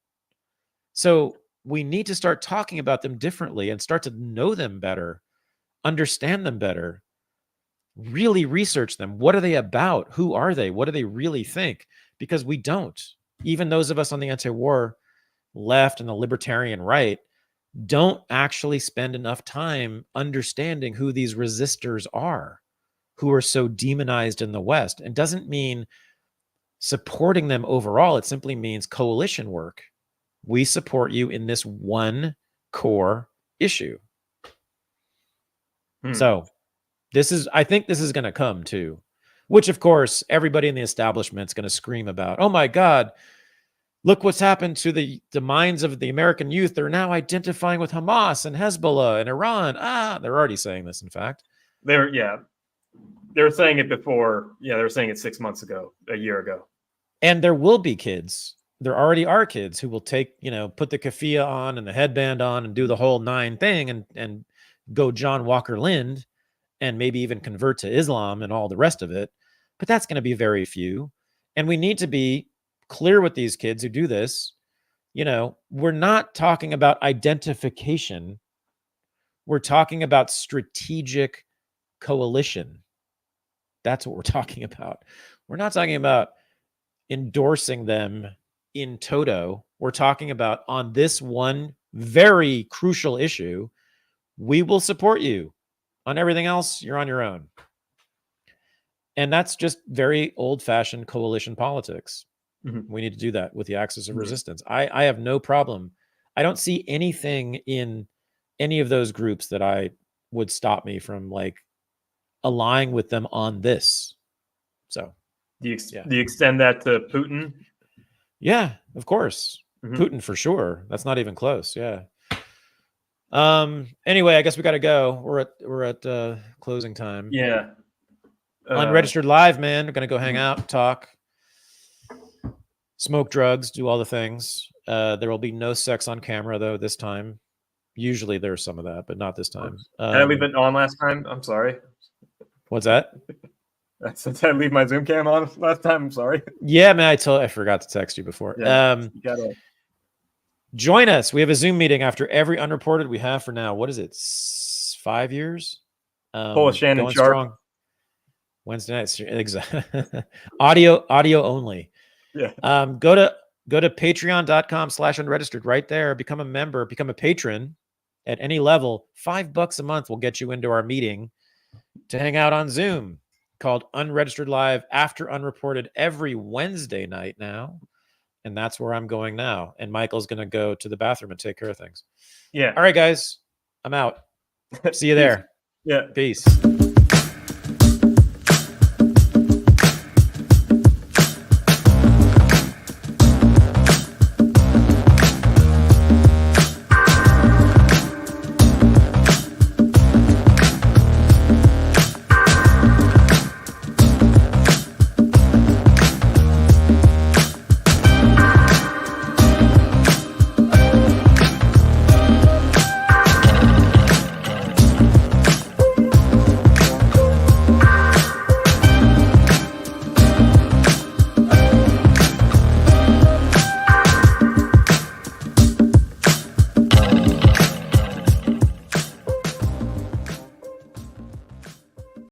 So we need to start talking about them differently and start to know them better, understand them better, really research them. What are they about? Who are they? What do they really think? Because we don't. Even those of us on the anti-war left and the libertarian right don't actually spend enough time understanding who these resistors are, who are so demonized in the West. It doesn't mean supporting them overall. It simply means coalition work. We support you in this one core issue. So I think this is going to come too, which of course, everybody in the establishment is going to scream about. Oh my God, look what's happened to the minds of the American youth. They're now identifying with Hamas and Hezbollah and Iran. They're already saying this, in fact. They were saying it before. Yeah, they were saying it 6 months ago, a year ago. And there will be kids. There already are kids who will put the keffiyeh on and the headband on and do the whole 9 thing and go John Walker Lind and maybe even convert to Islam and all the rest of it. But that's going to be very few. And we need to be clear with these kids who do this. We're not talking about identification. We're talking about strategic coalition. That's what we're talking about. We're not talking about endorsing them in toto. We're talking about, on this one very crucial issue, we will support you. On everything else, you're on your own. And that's just very old-fashioned coalition politics. We need to do that with the axis of resistance. I have no problem. I don't see anything in any of those groups that would stop me from align with them on this. So do you extend that to Putin? Yeah, of course. Mhm. Putin for sure. That's not even close. Yeah. Anyway, I guess we got to go. We're at closing time. Yeah. Unregistered live, man. We're gonna go hang out, talk, smoke drugs, do all the things. There will be no sex on camera though this time. Usually there's some of that, but not this time. Did I leave it on last time? I'm sorry. What's that? Since I leave my Zoom cam on last time, I'm sorry. Yeah, man. I forgot to text you before. Yeah, you gotta... Join us. We have a Zoom meeting after every Unreported we have for now. What is it? 5 years? Pull a Shannon Sharp. Strong. Wednesday nights. Exactly. audio only. Yeah. Go to patreon.com/unregistered right there. Become a member, become a patron at any level. $5 a month will get you into our meeting to hang out on Zoom called Unregistered Live after Unreported every Wednesday night now. And that's where I'm going now. And Michael's going to go to the bathroom and take care of things. Yeah. All right, guys. I'm out. See you there. Yeah. Peace.